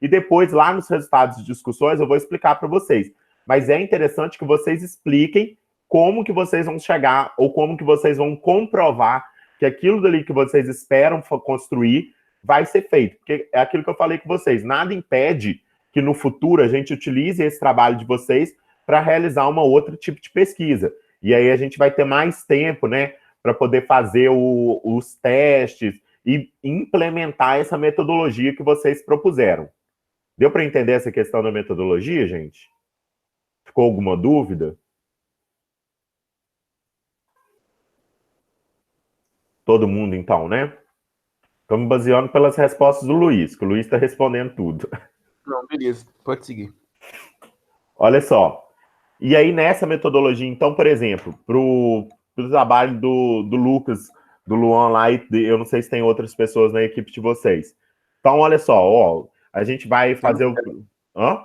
e depois, lá nos resultados de discussões, eu vou explicar para vocês. Mas é interessante que vocês expliquem como que vocês vão chegar, ou como que vocês vão comprovar que aquilo dali que vocês esperam construir vai ser feito. Porque é aquilo que eu falei com vocês, nada impede que no futuro a gente utilize esse trabalho de vocês para realizar uma outra tipo de pesquisa. E aí a gente vai ter mais tempo, né, para poder fazer os testes e implementar essa metodologia que vocês propuseram. Deu para entender essa questão da metodologia, gente? Ficou alguma dúvida? Todo mundo, então, né? Estamos baseando pelas respostas do Luiz, que o Luiz está respondendo tudo. Não, beleza. Pode seguir. Olha só. E aí, nessa metodologia, então, por exemplo, para o trabalho do Lucas, do Luan lá, e eu não sei se tem outras pessoas na equipe de vocês. Então, olha só, a gente vai fazer o... Hã?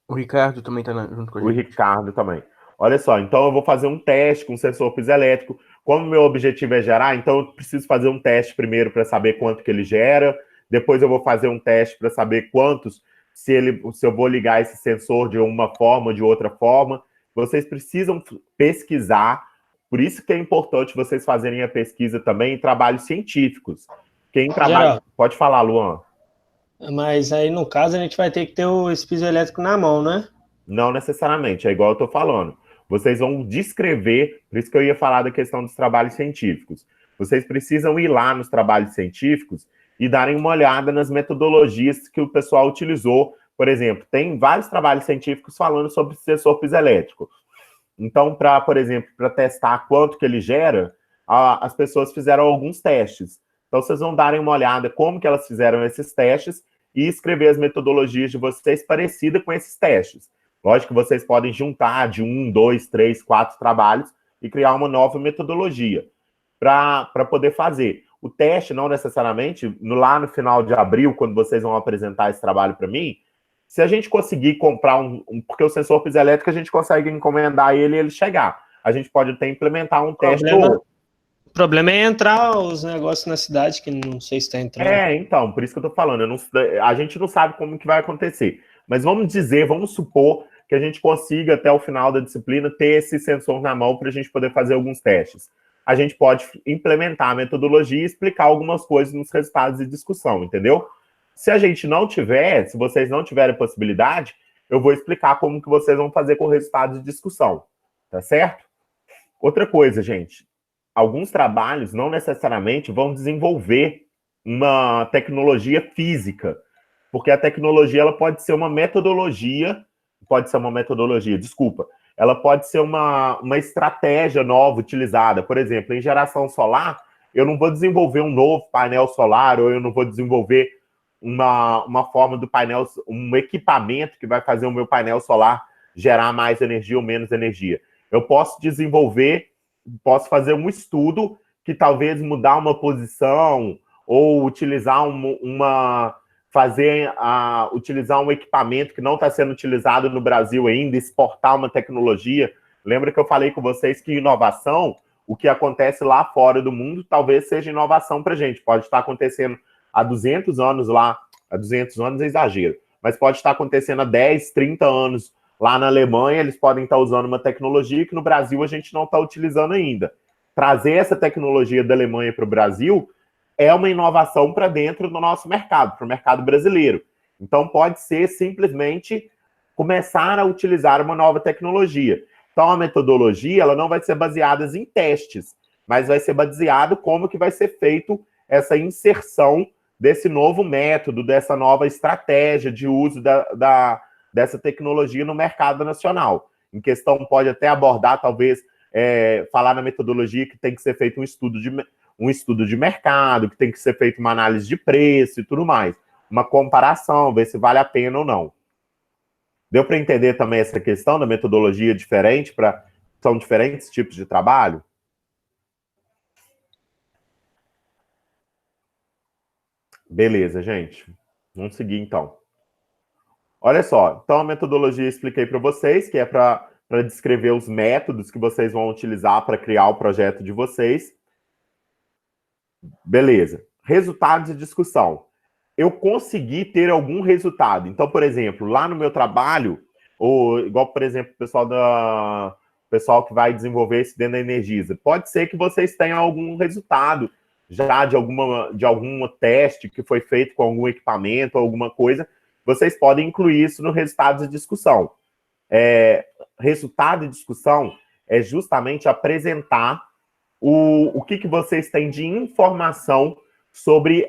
O Ricardo também está junto com a gente. O Ricardo também. Olha só, então eu vou fazer um teste com sensor piezoelétrico. como meu objetivo é gerar, então eu preciso fazer um teste primeiro para saber quanto que ele gera, depois eu vou fazer um teste para saber quantos, se eu vou ligar esse sensor de uma forma ou de outra forma. Vocês precisam pesquisar, por isso que é importante vocês fazerem a pesquisa também em trabalhos científicos. Quem trabalha... Geraldo. Pode falar, Luan. Mas aí, no caso, a gente vai ter que ter o esse piezoelétrico na mão, né? Não necessariamente, é igual eu estou falando. Vocês vão descrever, por isso que eu ia falar da questão dos trabalhos científicos. Vocês precisam ir lá nos trabalhos científicos e darem uma olhada nas metodologias que o pessoal utilizou. Por exemplo, tem vários trabalhos científicos falando sobre sensor piezoelétrico. Então, por exemplo, para testar quanto que ele gera, as pessoas fizeram alguns testes. Então, vocês vão darem uma olhada como que elas fizeram esses testes e escrever as metodologias de vocês parecidas com esses testes. Lógico que vocês podem juntar de 1, 2, 3, 4 trabalhos e criar uma nova metodologia para poder fazer. O teste, não necessariamente, lá no final de abril, quando vocês vão apresentar esse trabalho para mim, se a gente conseguir comprar porque o sensor piezoelétrico a gente consegue encomendar ele e ele chegar. A gente pode até implementar um teste ou outro. O problema é entrar os negócios na cidade, que não sei se está entrando. Então, por isso que eu estou falando. A gente não sabe como que vai acontecer. Mas vamos supor que a gente consiga, até o final da disciplina, ter esse sensor na mão para a gente poder fazer alguns testes. A gente pode implementar a metodologia e explicar algumas coisas nos resultados de discussão, entendeu? Se a gente não tiver, se vocês não tiverem possibilidade, eu vou explicar como que vocês vão fazer com o resultado de discussão, tá certo? Outra coisa, gente, alguns trabalhos não necessariamente vão desenvolver uma tecnologia física, porque a tecnologia ela pode ser uma metodologia, ela pode ser uma estratégia nova utilizada. Por exemplo, em geração solar, eu não vou desenvolver um novo painel solar, ou eu não vou desenvolver uma forma do painel, um equipamento que vai fazer o meu painel solar gerar mais energia ou menos energia. Eu posso fazer um estudo que talvez mudar uma posição ou utilizar utilizar um equipamento que não está sendo utilizado no Brasil ainda, exportar uma tecnologia. Lembra que eu falei com vocês que inovação, o que acontece lá fora do mundo, talvez seja inovação para a gente. Pode estar acontecendo há 200 anos lá, há 200 anos é exagero, mas pode estar acontecendo há 10, 30 anos lá na Alemanha, eles podem estar usando uma tecnologia que no Brasil a gente não está utilizando ainda. Trazer essa tecnologia da Alemanha para o Brasil é uma inovação para dentro do nosso mercado, para o mercado brasileiro. Então, pode ser simplesmente começar a utilizar uma nova tecnologia. Então, a metodologia ela não vai ser baseada em testes, mas vai ser baseado como que vai ser feito essa inserção desse novo método, dessa nova estratégia de uso dessa tecnologia no mercado nacional. Em questão, pode até abordar, talvez, falar na metodologia que tem que ser feito um estudo de mercado, que tem que ser feita uma análise de preço e tudo mais. Uma comparação, ver se vale a pena ou não. Deu para entender também essa questão da metodologia diferente, são diferentes tipos de trabalho? Beleza, gente. Vamos seguir, então. Olha só, então a metodologia eu expliquei para vocês, que é para descrever os métodos que vocês vão utilizar para criar o projeto de vocês. Beleza. Resultados de discussão. Eu consegui ter algum resultado. Então, por exemplo, lá no meu trabalho, ou igual, por exemplo, o pessoal que vai desenvolver isso dentro da Energisa, pode ser que vocês tenham algum resultado já de algum teste que foi feito com algum equipamento, alguma coisa, vocês podem incluir isso no resultado de discussão. Resultado de discussão é justamente apresentar o que vocês têm de informação sobre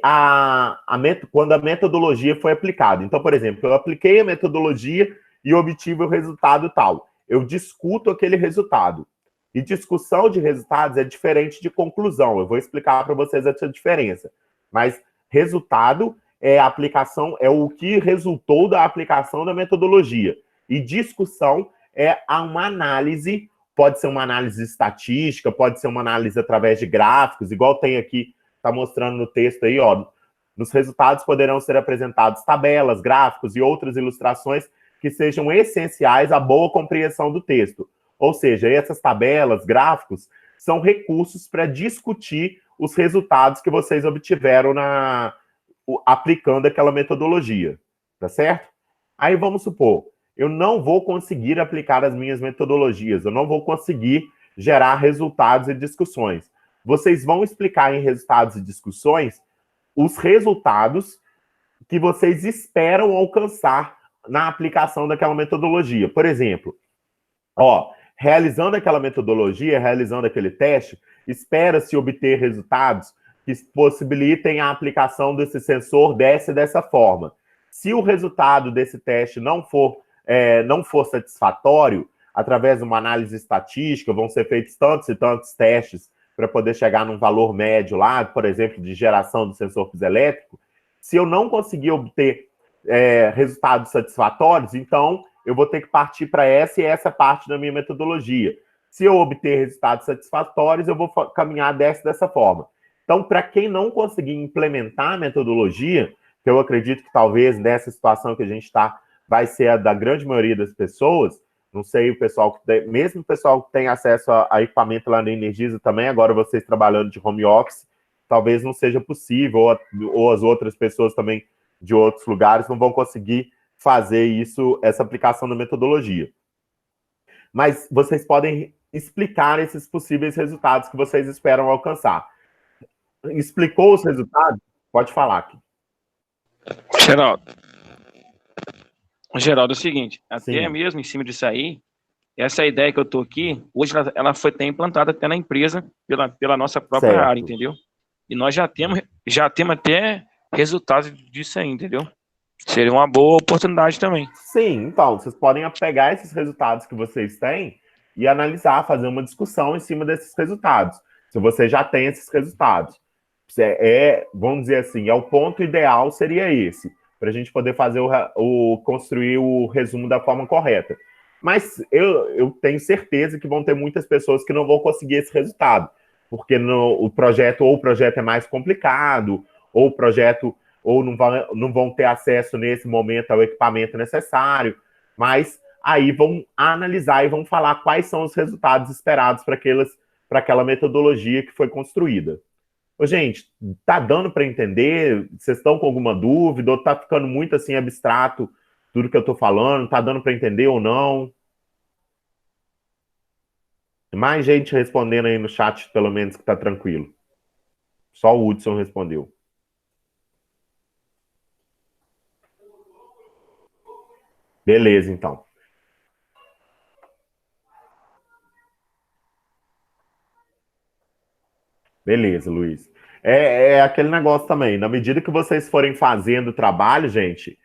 quando a metodologia foi aplicada. Então, por exemplo, eu apliquei a metodologia e obtive o resultado tal. Eu discuto aquele resultado. E discussão de resultados é diferente de conclusão. Eu vou explicar para vocês essa diferença. Mas resultado é a aplicação, é o que resultou da aplicação da metodologia. E discussão é uma análise, pode ser uma análise estatística, pode ser uma análise através de gráficos, igual tem aqui, está mostrando no texto aí, ó. Nos resultados poderão ser apresentados tabelas, gráficos e outras ilustrações que sejam essenciais à boa compreensão do texto. Ou seja, essas tabelas, gráficos, são recursos para discutir os resultados que vocês obtiveram aplicando aquela metodologia, tá certo? Aí vamos supor, eu não vou conseguir aplicar as minhas metodologias, eu não vou conseguir gerar resultados e discussões. Vocês vão explicar em resultados e discussões os resultados que vocês esperam alcançar na aplicação daquela metodologia. Por exemplo, realizando aquela metodologia, realizando aquele teste, espera-se obter resultados que possibilitem a aplicação desse sensor dessa forma. Se o resultado desse teste não for satisfatório, através de uma análise estatística, vão ser feitos tantos e tantos testes para poder chegar num valor médio lá, por exemplo, de geração do sensor piezoelétrico. Se eu não conseguir obter resultados satisfatórios, então eu vou ter que partir para essa e essa parte da minha metodologia. Se eu obter resultados satisfatórios, eu vou caminhar dessa forma. Então, para quem não conseguir implementar a metodologia, que eu acredito que talvez nessa situação que a gente está, vai ser a da grande maioria das pessoas, não sei, mesmo o pessoal que tem acesso a equipamento lá na Energisa também, agora vocês trabalhando de home office, talvez não seja possível, ou as outras pessoas também de outros lugares não vão conseguir fazer essa aplicação da metodologia. Mas vocês podem explicar esses possíveis resultados que vocês esperam alcançar. Explicou os resultados? Pode falar aqui. Geraldo, é o seguinte, Sim. até mesmo em cima disso aí, essa ideia que eu estou aqui, hoje ela foi até implantada até na empresa, pela nossa própria Certo. área, entendeu? E nós já temos até resultados disso aí, entendeu? Seria uma boa oportunidade também. Sim, então, vocês podem pegar esses resultados que vocês têm e analisar, fazer uma discussão em cima desses resultados. Se você já tem esses resultados. Vamos dizer assim, o ponto ideal seria esse, para a gente poder fazer construir o resumo da forma correta. Mas eu tenho certeza que vão ter muitas pessoas que não vão conseguir esse resultado, porque o projeto é mais complicado, ou não vão ter acesso nesse momento ao equipamento necessário, mas aí vão analisar e vão falar quais são os resultados esperados para aquela metodologia que foi construída. Ô, gente, tá dando para entender? Vocês estão com alguma dúvida? Ou tá ficando muito assim abstrato tudo que eu tô falando? Tá dando para entender ou não? Mais gente respondendo aí no chat, pelo menos, que tá tranquilo. Só o Hudson respondeu. Beleza, então. Beleza, Luiz. É aquele negócio também. Na medida que vocês forem fazendo o trabalho, gente,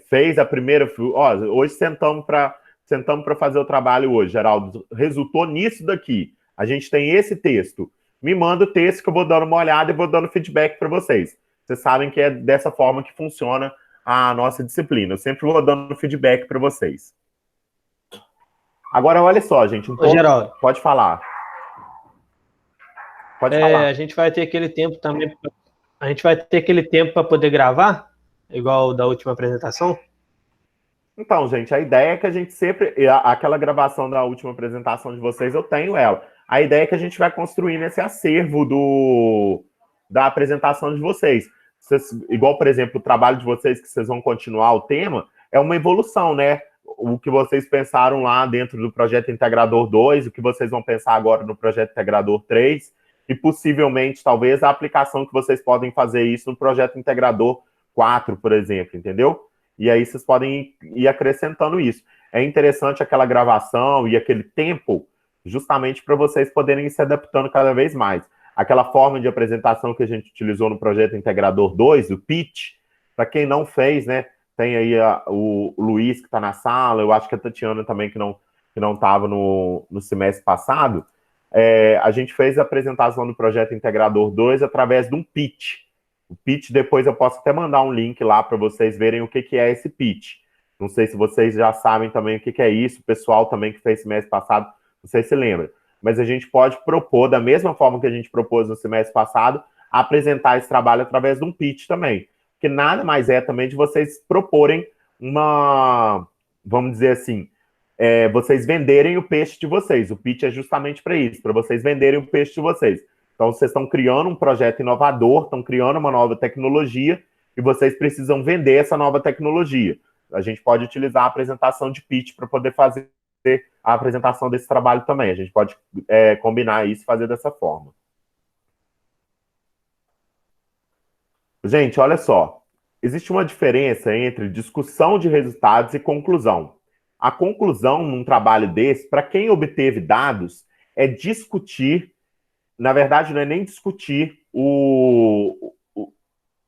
fez a primeira... hoje sentamos para fazer o trabalho hoje, Geraldo. Resultou nisso daqui. A gente tem esse texto. Me manda o texto que eu vou dando uma olhada e vou dando feedback para vocês. Vocês sabem que é dessa forma que funciona a nossa disciplina. Eu sempre vou dando feedback para vocês. Agora, olha só, gente. Geraldo. Pode falar. Pode falar. A gente vai ter aquele tempo também. A gente vai ter aquele tempo para poder gravar, igual da última apresentação? Então, gente, a ideia é que a gente sempre... Aquela gravação da última apresentação de vocês, eu tenho ela. A ideia é que a gente vai construir esse acervo da apresentação de vocês. Igual, por exemplo, o trabalho de vocês, que vocês vão continuar o tema, é uma evolução, né? O que vocês pensaram lá dentro do Projeto Integrador 2, o que vocês vão pensar agora no Projeto Integrador 3, e possivelmente, talvez, a aplicação que vocês podem fazer isso no Projeto Integrador 4, por exemplo, entendeu? E aí vocês podem ir acrescentando isso. É interessante aquela gravação e aquele tempo, justamente para vocês poderem ir se adaptando cada vez mais. Aquela forma de apresentação que a gente utilizou no Projeto Integrador 2, o pitch, para quem não fez, né? Tem aí o Luiz, que está na sala, eu acho que a Tatiana também, que não estava no semestre passado. A gente fez a apresentação do Projeto Integrador 2 através de um pitch. O pitch, depois eu posso até mandar um link lá para vocês verem o que é esse pitch. Não sei se vocês já sabem também o que é isso, o pessoal também que fez semestre passado, não sei se lembra. Mas a gente pode propor, da mesma forma que a gente propôs no semestre passado, apresentar esse trabalho através de um pitch também. Que nada mais é também de vocês proporem vamos dizer assim, vocês venderem o peixe de vocês. O pitch é justamente para isso, para vocês venderem o peixe de vocês. Então, vocês estão criando um projeto inovador, estão criando uma nova tecnologia, e vocês precisam vender essa nova tecnologia. A gente pode utilizar a apresentação de pitch para poder fazer a apresentação desse trabalho também. A gente pode combinar isso e fazer dessa forma. Gente, olha só. Existe uma diferença entre discussão de resultados e conclusão. A conclusão num trabalho desse, para quem obteve dados, é discutir, na verdade não é nem discutir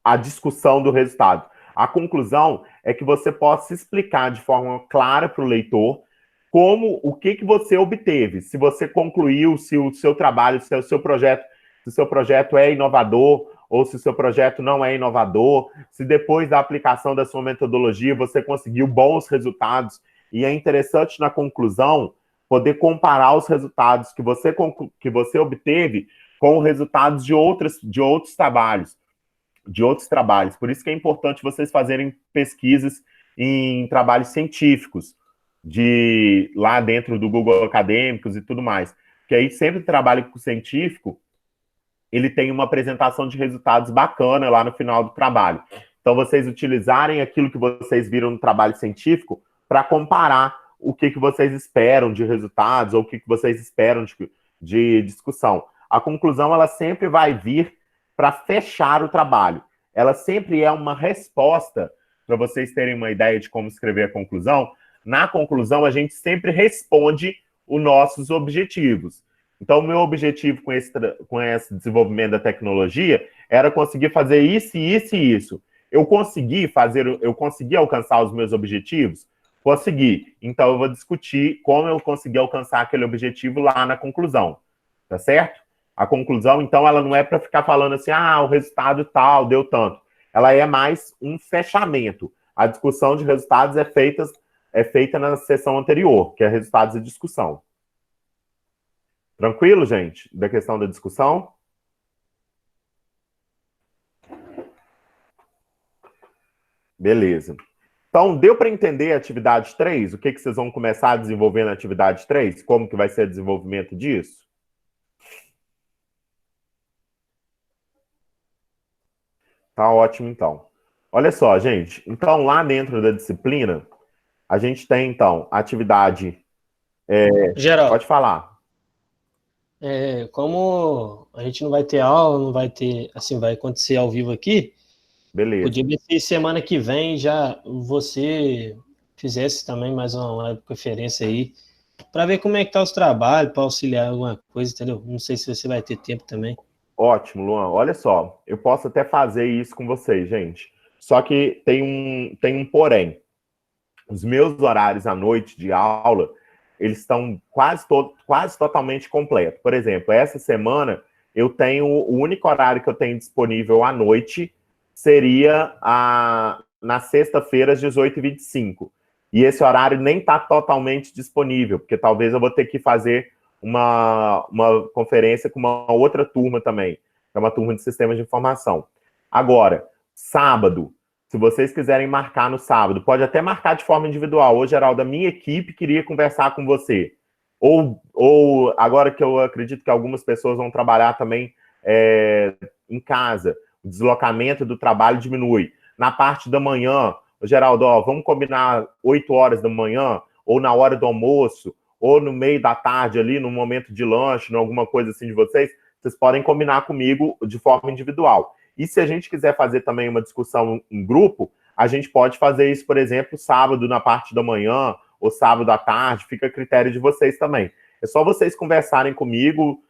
a discussão do resultado. A conclusão é que você possa explicar de forma clara para o leitor o que você obteve, se você concluiu, se o seu trabalho, se o seu projeto é inovador, ou se o seu projeto não é inovador, se depois da aplicação da sua metodologia você conseguiu bons resultados. E é interessante na conclusão poder comparar os resultados que você obteve com resultados de outros trabalhos. Por isso que é importante vocês fazerem pesquisas em trabalhos científicos, lá dentro do Google Acadêmicos e tudo mais. Porque aí sempre o trabalho científico, ele tem uma apresentação de resultados bacana lá no final do trabalho. Então, vocês utilizarem aquilo que vocês viram no trabalho científico para comparar o que vocês esperam de resultados ou o que vocês esperam de discussão. A conclusão, ela sempre vai vir para fechar o trabalho. Ela sempre é uma resposta, para vocês terem uma ideia de como escrever a conclusão. Na conclusão, a gente sempre responde os nossos objetivos. Então, o meu objetivo com esse desenvolvimento da tecnologia era conseguir fazer isso, isso e isso. Eu consegui alcançar os meus objetivos? Consegui. Então, eu vou discutir como eu consegui alcançar aquele objetivo lá na conclusão. Tá certo? A conclusão, então, ela não é para ficar falando assim, o resultado tal, deu tanto. Ela é mais um fechamento. A discussão de resultados é feita na sessão anterior, que é resultados e discussão. Tranquilo, gente? Da questão da discussão? Beleza. Então, deu para entender a atividade 3? O que vocês vão começar a desenvolver na atividade 3? Como que vai ser o desenvolvimento disso? Tá ótimo, então. Olha só, gente. Então, lá dentro da disciplina, a gente tem, então, a atividade... Geraldo. Pode falar. Como a gente não vai ter aula, não vai ter... Assim, vai acontecer ao vivo aqui. Beleza. Podia ver se semana que vem já você fizesse também mais uma conferência aí, para ver como é que tá os trabalhos, para auxiliar alguma coisa, entendeu? Não sei se você vai ter tempo também. Ótimo, Luan. Olha só, eu posso até fazer isso com vocês, gente. Só que tem um porém. Os meus horários à noite de aula, eles estão quase totalmente completos. Por exemplo, essa semana, o único horário que eu tenho disponível à noite seria na sexta-feira, às 18h25. E esse horário nem está totalmente disponível, porque talvez eu vou ter que fazer uma conferência com uma outra turma também, que é uma turma de sistemas de informação. Agora, sábado, se vocês quiserem marcar no sábado, pode até marcar de forma individual. Ô, Geraldo, a minha equipe queria conversar com você. Ou agora que eu acredito que algumas pessoas vão trabalhar também em casa, o deslocamento do trabalho diminui. Na parte da manhã, Geraldo, vamos combinar 8 horas da manhã, ou na hora do almoço, ou no meio da tarde ali, no momento de lanche, alguma coisa assim de vocês podem combinar comigo de forma individual. E se a gente quiser fazer também uma discussão em grupo, a gente pode fazer isso, por exemplo, sábado na parte da manhã, ou sábado à tarde, fica a critério de vocês também. É só vocês conversarem comigo,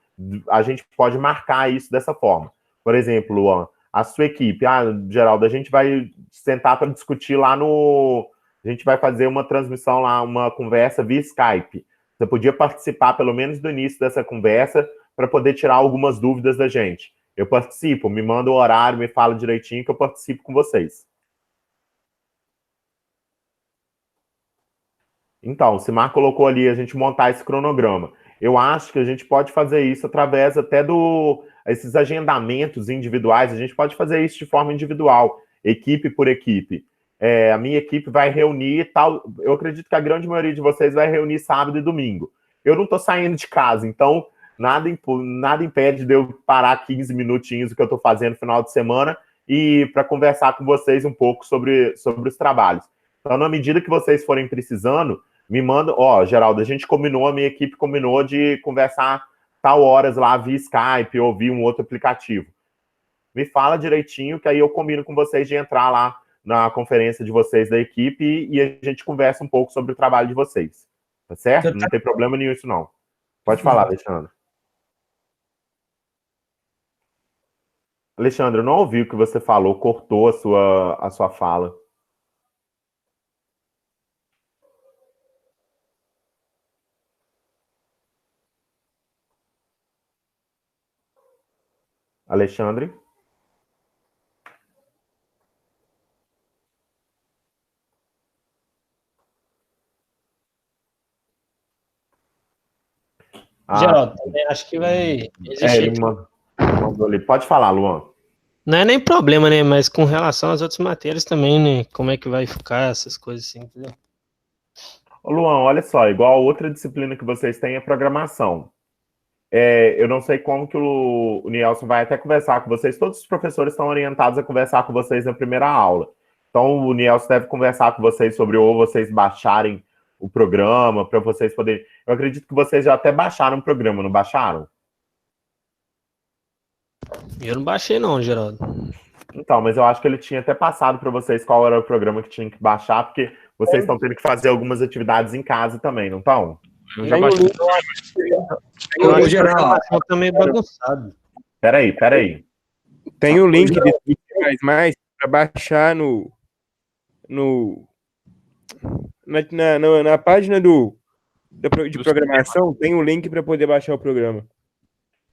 a gente pode marcar isso dessa forma. Por exemplo, Luan, a sua equipe, Geraldo, a gente vai sentar para discutir lá a gente vai fazer uma transmissão lá, uma conversa via Skype. Você podia participar, pelo menos, do início dessa conversa, para poder tirar algumas dúvidas da gente. Eu participo, me manda o horário, me fala direitinho que eu participo com vocês. Então, o Simar colocou ali a gente montar esse cronograma. Eu acho que a gente pode fazer isso através até esses agendamentos individuais, a gente pode fazer isso de forma individual, equipe por equipe. a minha equipe vai reunir tal. Eu acredito que a grande maioria de vocês vai reunir sábado e domingo. Eu não estou saindo de casa, então nada impede de eu parar 15 minutinhos do que eu estou fazendo no final de semana e para conversar com vocês um pouco sobre os trabalhos. Então, na medida que vocês forem precisando, me mandam. Geraldo, a minha equipe combinou de conversar tal horas lá via Skype ou via um outro aplicativo. Me fala direitinho, que aí eu combino com vocês de entrar lá na conferência de vocês da equipe e a gente conversa um pouco sobre o trabalho de vocês. Tá certo? Não tem problema nenhum isso, não. Pode falar, Alexandre. Alexandre, eu não ouvi o que você falou, cortou a sua fala. Alexandre? Geraldo, acho que vai existir. Ele mandou ali. Pode falar, Luan. Não é nem problema, né? Mas com relação às outras matérias também, né? Como é que vai ficar essas coisas assim, entendeu? Ô, Luan, olha só, igual outra disciplina que vocês têm é programação. Eu não sei como que o Nielson vai até conversar com vocês. Todos os professores estão orientados a conversar com vocês na primeira aula. Então, o Nielson deve conversar com vocês sobre ou vocês baixarem o programa, para vocês poderem... Eu acredito que vocês já até baixaram o programa, não baixaram? Eu não baixei não, Geraldo. Então, mas eu acho que ele tinha até passado para vocês qual era o programa que tinha que baixar, porque vocês estão tendo que fazer algumas atividades em casa também, não estão? Eu já baixei. Eu acho que a programação tá meio bagunçado. Peraí. Tem o link desse mais para baixar na página de programação, tem um link para poder baixar o programa.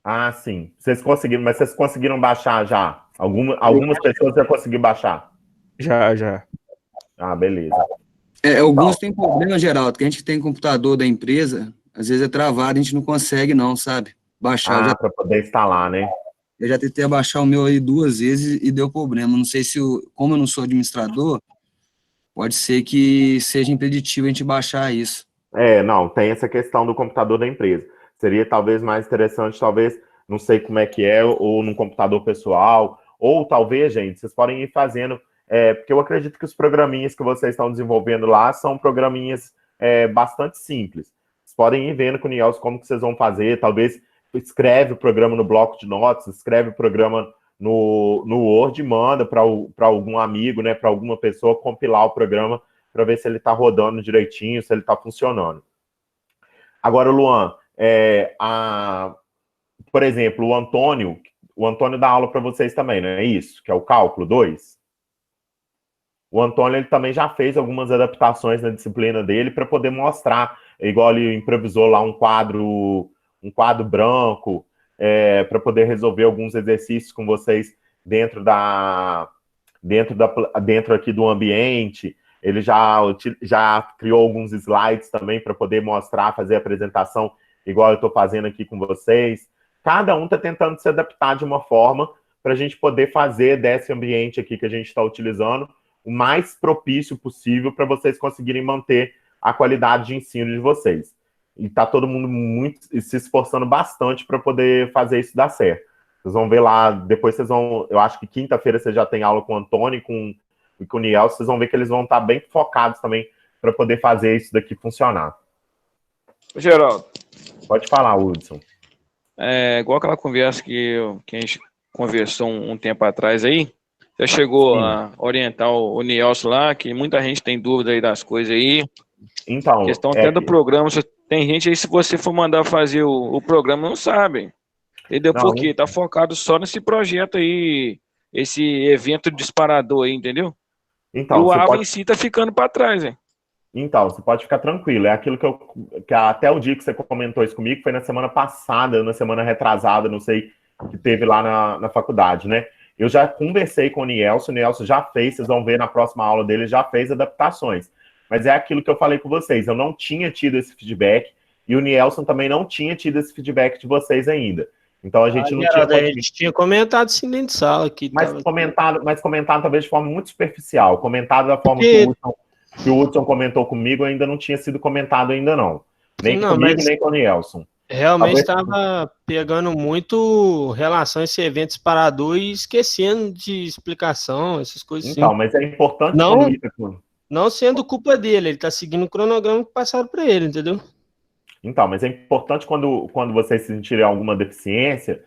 Ah, sim. Vocês conseguiram baixar já? Algumas pessoas já conseguiram baixar? Já. Ah, beleza. Alguns têm problema, Geraldo, que a gente tem computador da empresa, às vezes é travado, a gente não consegue não, sabe? Baixar. Para poder instalar, né? Eu já tentei baixar o meu aí 2 vezes e deu problema. Não sei se, como eu não sou administrador, pode ser que seja impeditivo a gente baixar isso. Não, tem essa questão do computador da empresa. Seria talvez mais interessante, não sei como é que é, ou num computador pessoal, ou talvez, gente, vocês podem ir fazendo, porque eu acredito que os programinhas que vocês estão desenvolvendo lá são programinhas bastante simples. Vocês podem ir vendo com o Nielson como que vocês vão fazer, talvez escreve o programa no bloco de notas, escreve o programa no Word e manda para algum amigo, né, para alguma pessoa compilar o programa para ver se ele está rodando direitinho, se ele está funcionando. Agora, Luan, por exemplo, o Antônio dá aula para vocês também, não é isso? Que é o cálculo 2. O Antônio ele também já fez algumas adaptações na disciplina dele para poder mostrar, igual ele improvisou lá um quadro branco, para poder resolver alguns exercícios com vocês dentro aqui do ambiente. Ele já criou alguns slides também para poder mostrar, fazer a apresentação igual eu estou fazendo aqui com vocês. Cada um está tentando se adaptar de uma forma para a gente poder fazer desse ambiente aqui que a gente está utilizando o mais propício possível para vocês conseguirem manter a qualidade de ensino de vocês. E está todo mundo se esforçando bastante para poder fazer isso dar certo. Vocês vão ver lá, depois eu acho que quinta-feira você já tem aula com o Antônio e com o Niel, vocês vão ver que eles vão estar bem focados também para poder fazer isso daqui funcionar. Geraldo. Pode falar, Hudson. Igual aquela conversa que a gente conversou um tempo atrás aí, já chegou a orientar o Nielson lá, que muita gente tem dúvida aí das coisas aí. Então, a questão até do programa, tem gente aí, se você for mandar fazer o programa, não sabe. Entendeu? Porque tá focado só nesse projeto aí, esse evento disparador aí, entendeu? Então, o AVA em si tá ficando para trás, hein? Então, você pode ficar tranquilo. É aquilo que até o dia que você comentou isso comigo, foi na semana passada, na semana retrasada, não sei, que teve lá na faculdade, né? Eu já conversei com o Nielson já fez, vocês vão ver na próxima aula dele, já fez adaptações. Mas é aquilo que eu falei com vocês, eu não tinha tido esse feedback, e o Nielson também não tinha tido esse feedback de vocês ainda. Então a gente não tinha... Geraldo, a gente tinha comentado sim dentro de sala aqui. Mas comentado talvez de forma muito superficial. Comentado da forma que o Hudson comentou comigo ainda não tinha sido comentado ainda não. Nem Não, comigo, mas nem com o Nielson. realmente Talvez... estava pegando muito relação a esse evento disparador e esquecendo de explicação, essas coisas assim. Então, mas é importante... Não sendo culpa dele, ele está seguindo o cronograma que passaram para ele, entendeu? Então, mas é importante quando vocês sentirem alguma deficiência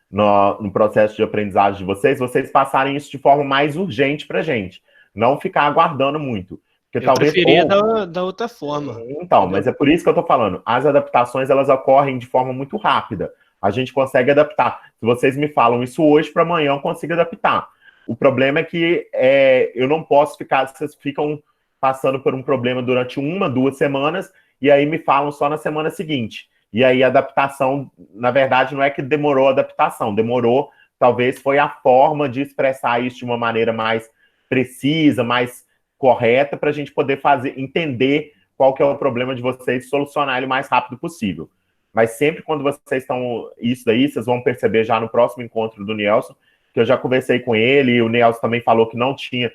no processo de aprendizagem de vocês passarem isso de forma mais urgente para a gente. Não ficar aguardando muito. Porque Eu preferia da outra forma. Então, entendeu? Mas é por isso que eu estou falando. As adaptações, elas ocorrem de forma muito rápida. A gente consegue adaptar. Se vocês me falam isso hoje, para amanhã eu consigo adaptar. O problema é que eu não posso ficar... Vocês ficam passando por um problema durante 1, 2 semanas e aí me falam só na semana seguinte. E aí a adaptação, na verdade, não é que demorou a adaptação. Demorou, talvez, foi a forma de expressar isso de uma maneira mais precisa, mais correta, para a gente poder entender qual que é o problema de vocês e solucionar ele o mais rápido possível. Mas sempre quando vocês estão... Isso daí, vocês vão perceber já no próximo encontro do Nielson, que eu já conversei com ele, e o Nielson também falou que não tinha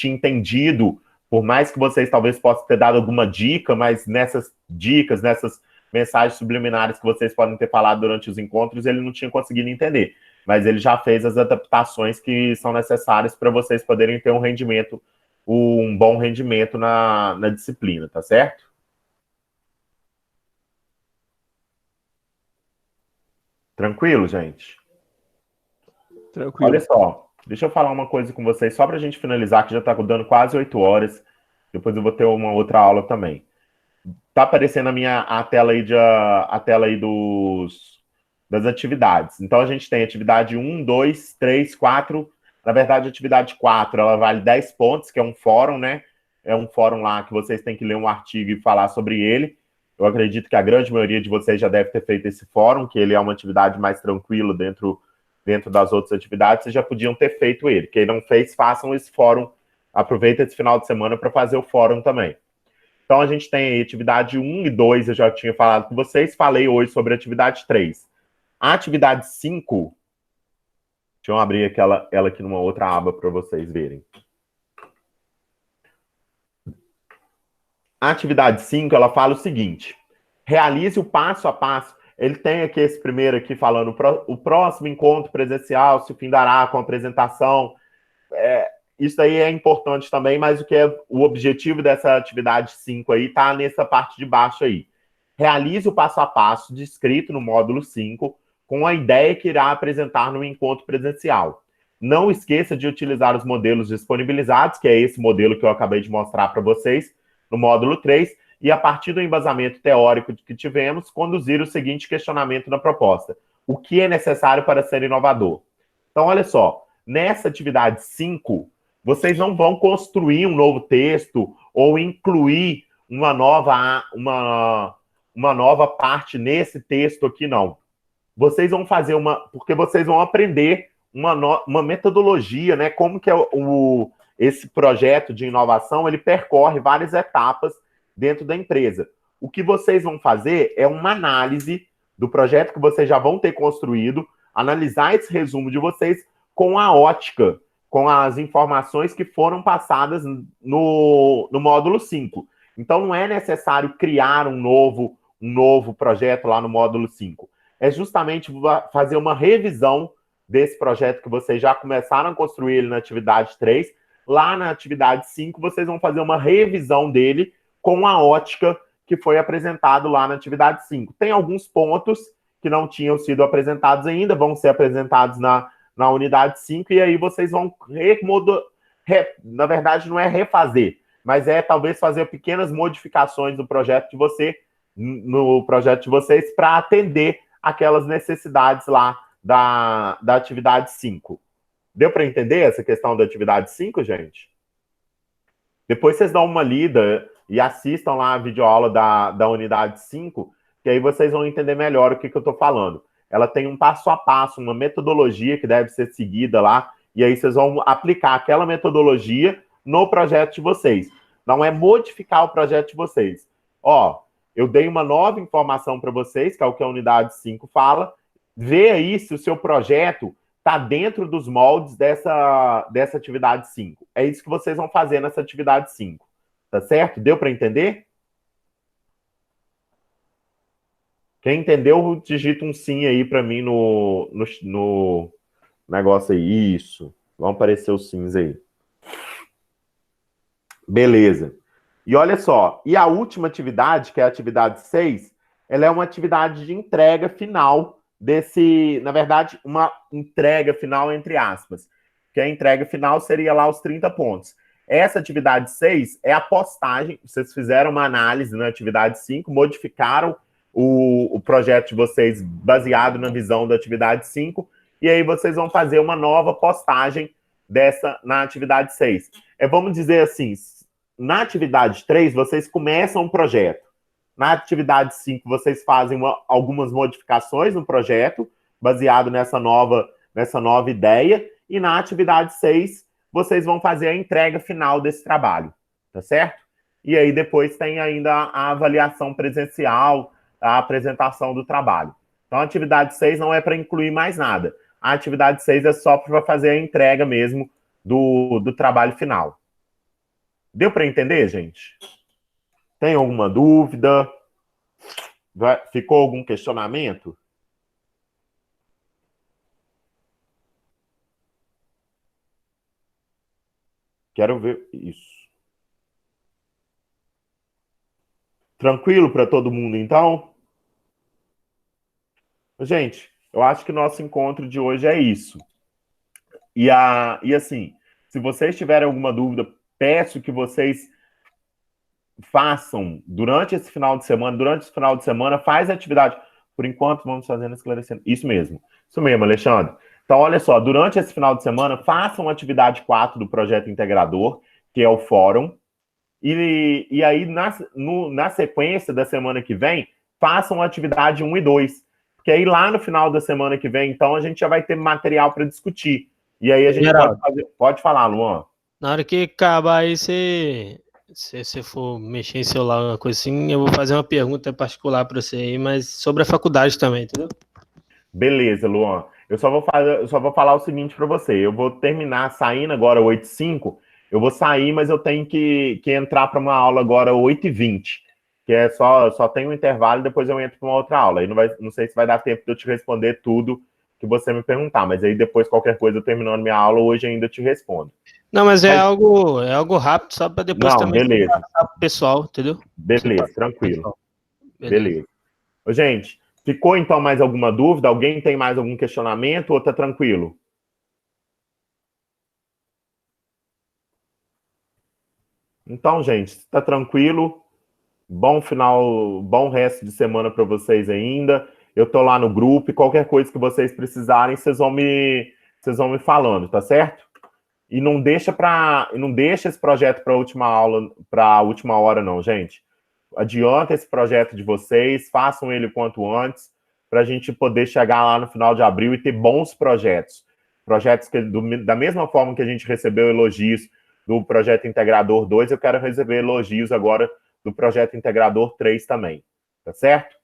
entendido, por mais que vocês talvez possam ter dado alguma dica, mas nessas dicas, nessas mensagens subliminares que vocês podem ter falado durante os encontros, ele não tinha conseguido entender. Mas ele já fez as adaptações que são necessárias para vocês poderem ter um bom rendimento na disciplina, tá certo? Tranquilo, gente? Tranquilo. Olha só, deixa eu falar uma coisa com vocês, só para a gente finalizar, que já está dando quase 8 horas. Depois eu vou ter uma outra aula também. Tá aparecendo a tela aí das atividades. Então a gente tem atividade 1, 2, 3, 4. Na verdade, a atividade 4, ela vale 10 pontos, que é um fórum, né? É um fórum lá que vocês têm que ler um artigo e falar sobre ele. Eu acredito que a grande maioria de vocês já deve ter feito esse fórum, que ele é uma atividade mais tranquila dentro das outras atividades, vocês já podiam ter feito ele. Quem não fez, façam esse fórum. Aproveita esse final de semana para fazer o fórum também. Então, a gente tem aí atividade 1 e 2, eu já tinha falado com vocês, falei hoje sobre a atividade 3. A atividade 5, deixa eu abrir ela aqui numa outra aba para vocês verem. A atividade 5, ela fala o seguinte: realize o passo a passo. Ele tem aqui esse primeiro aqui falando, o próximo encontro presencial se findará com a apresentação. Isso aí é importante também, mas o objetivo dessa atividade 5 aí está nessa parte de baixo aí. Realize o passo a passo descrito no módulo 5 com a ideia que irá apresentar no encontro presencial. Não esqueça de utilizar os modelos disponibilizados, que é esse modelo que eu acabei de mostrar para vocês, no módulo 3, e a partir do embasamento teórico que tivemos, conduzir o seguinte questionamento na proposta: o que é necessário para ser inovador? Então, olha só, nessa atividade 5, vocês não vão construir um novo texto ou incluir uma nova parte nesse texto aqui, não. Vocês vão fazer porque vocês vão aprender uma metodologia, né? Como que esse projeto de inovação, ele percorre várias etapas dentro da empresa. O que vocês vão fazer é uma análise do projeto que vocês já vão ter construído, analisar esse resumo de vocês com a ótica, com as informações que foram passadas no módulo 5. Então, não é necessário criar um novo projeto lá no módulo 5. É justamente fazer uma revisão desse projeto que vocês já começaram a construir ele na atividade 3. Lá na atividade 5, vocês vão fazer uma revisão dele com a ótica que foi apresentado lá na atividade 5. Tem alguns pontos que não tinham sido apresentados ainda, vão ser apresentados na unidade 5, e aí vocês vão na verdade, não é refazer, mas é talvez fazer pequenas modificações no projeto de vocês para atender aquelas necessidades lá da atividade 5. Deu para entender essa questão da atividade 5, gente? Depois vocês dão uma lida e assistam lá a videoaula da unidade 5, que aí vocês vão entender melhor o que eu estou falando. Ela tem um passo a passo, uma metodologia que deve ser seguida lá, e aí vocês vão aplicar aquela metodologia no projeto de vocês. Não é modificar o projeto de vocês. Eu dei uma nova informação para vocês, que é o que a unidade 5 fala, vê aí se o seu projeto está dentro dos moldes dessa atividade 5. É isso que vocês vão fazer nessa atividade 5. Tá certo? Deu para entender? Quem entendeu, digita um sim aí para mim no negócio aí. Isso. Vão aparecer os sims aí. Beleza. E olha só, e a última atividade, que é a atividade 6, ela é uma atividade de entrega final na verdade, uma entrega final entre aspas, que a entrega final seria lá os 30 pontos. Essa atividade 6 é a postagem, vocês fizeram uma análise na atividade 5, modificaram o projeto de vocês baseado na visão da atividade 5, e aí vocês vão fazer uma nova postagem na atividade 6. Vamos dizer assim, na atividade 3, vocês começam um projeto. Na atividade 5, vocês fazem algumas modificações no projeto, baseado nessa nova ideia. E na atividade 6, vocês vão fazer a entrega final desse trabalho. Tá certo? E aí depois tem ainda a avaliação presencial, a apresentação do trabalho. Então a atividade 6 não é para incluir mais nada. A atividade 6 é só para fazer a entrega mesmo do trabalho final. Deu para entender, gente? Tem alguma dúvida? Ficou algum questionamento? Quero ver isso. Tranquilo para todo mundo, então? Gente, eu acho que o nosso encontro de hoje é isso. E assim, se vocês tiverem alguma dúvida, peço que vocês façam durante esse final de semana. Durante esse final de semana, faz a atividade. Por enquanto, vamos fazendo esclarecendo. Isso mesmo, Alexandre. Então, olha só, durante esse final de semana, façam a atividade 4 do projeto integrador, que é o fórum. E aí, na sequência da semana que vem, façam a atividade 1 e 2. Porque aí, lá no final da semana que vem, então, a gente já vai ter material para discutir. E aí, a gente pode falar, Luan. Na hora que acabar aí, se você for mexer em celular, uma coisa assim, eu vou fazer uma pergunta particular para você aí, mas sobre a faculdade também, entendeu? Beleza, Luan. Eu só vou falar o seguinte para você. Eu vou terminar saindo agora 8h05. Eu vou sair, mas eu tenho que entrar para uma aula agora 8h20. Que é só tem um intervalo e depois eu entro para uma outra aula. Aí não sei se vai dar tempo de eu te responder tudo que você me perguntar. Mas aí depois, qualquer coisa, eu terminando minha aula, hoje ainda te respondo. Não, mas é algo rápido, só para depois também beleza. passar pro pessoal, entendeu? Beleza, tranquilo. Beleza. Gente, ficou então mais alguma dúvida? Alguém tem mais algum questionamento ou tá tranquilo? Então, gente, tá tranquilo. Bom resto de semana para vocês ainda. Eu tô lá no grupo e qualquer coisa que vocês precisarem, vocês vão me falando, tá certo? E não deixa esse projeto para a última hora, não, gente. Adianta esse projeto de vocês, façam ele o quanto antes, para a gente poder chegar lá no final de abril e ter bons projetos. Projetos que, da mesma forma que a gente recebeu elogios do projeto Integrador 2, eu quero receber elogios agora do projeto Integrador 3 também. Tá certo?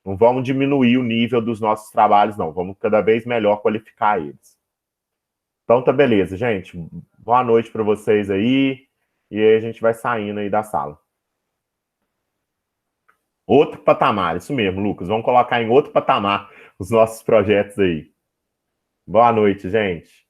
Não vamos diminuir o nível dos nossos trabalhos, não. Vamos cada vez melhor qualificar eles. Então tá beleza, gente. Boa noite para vocês aí. E aí a gente vai saindo aí da sala. Outro patamar, isso mesmo, Lucas. Vamos colocar em outro patamar os nossos projetos aí. Boa noite, gente.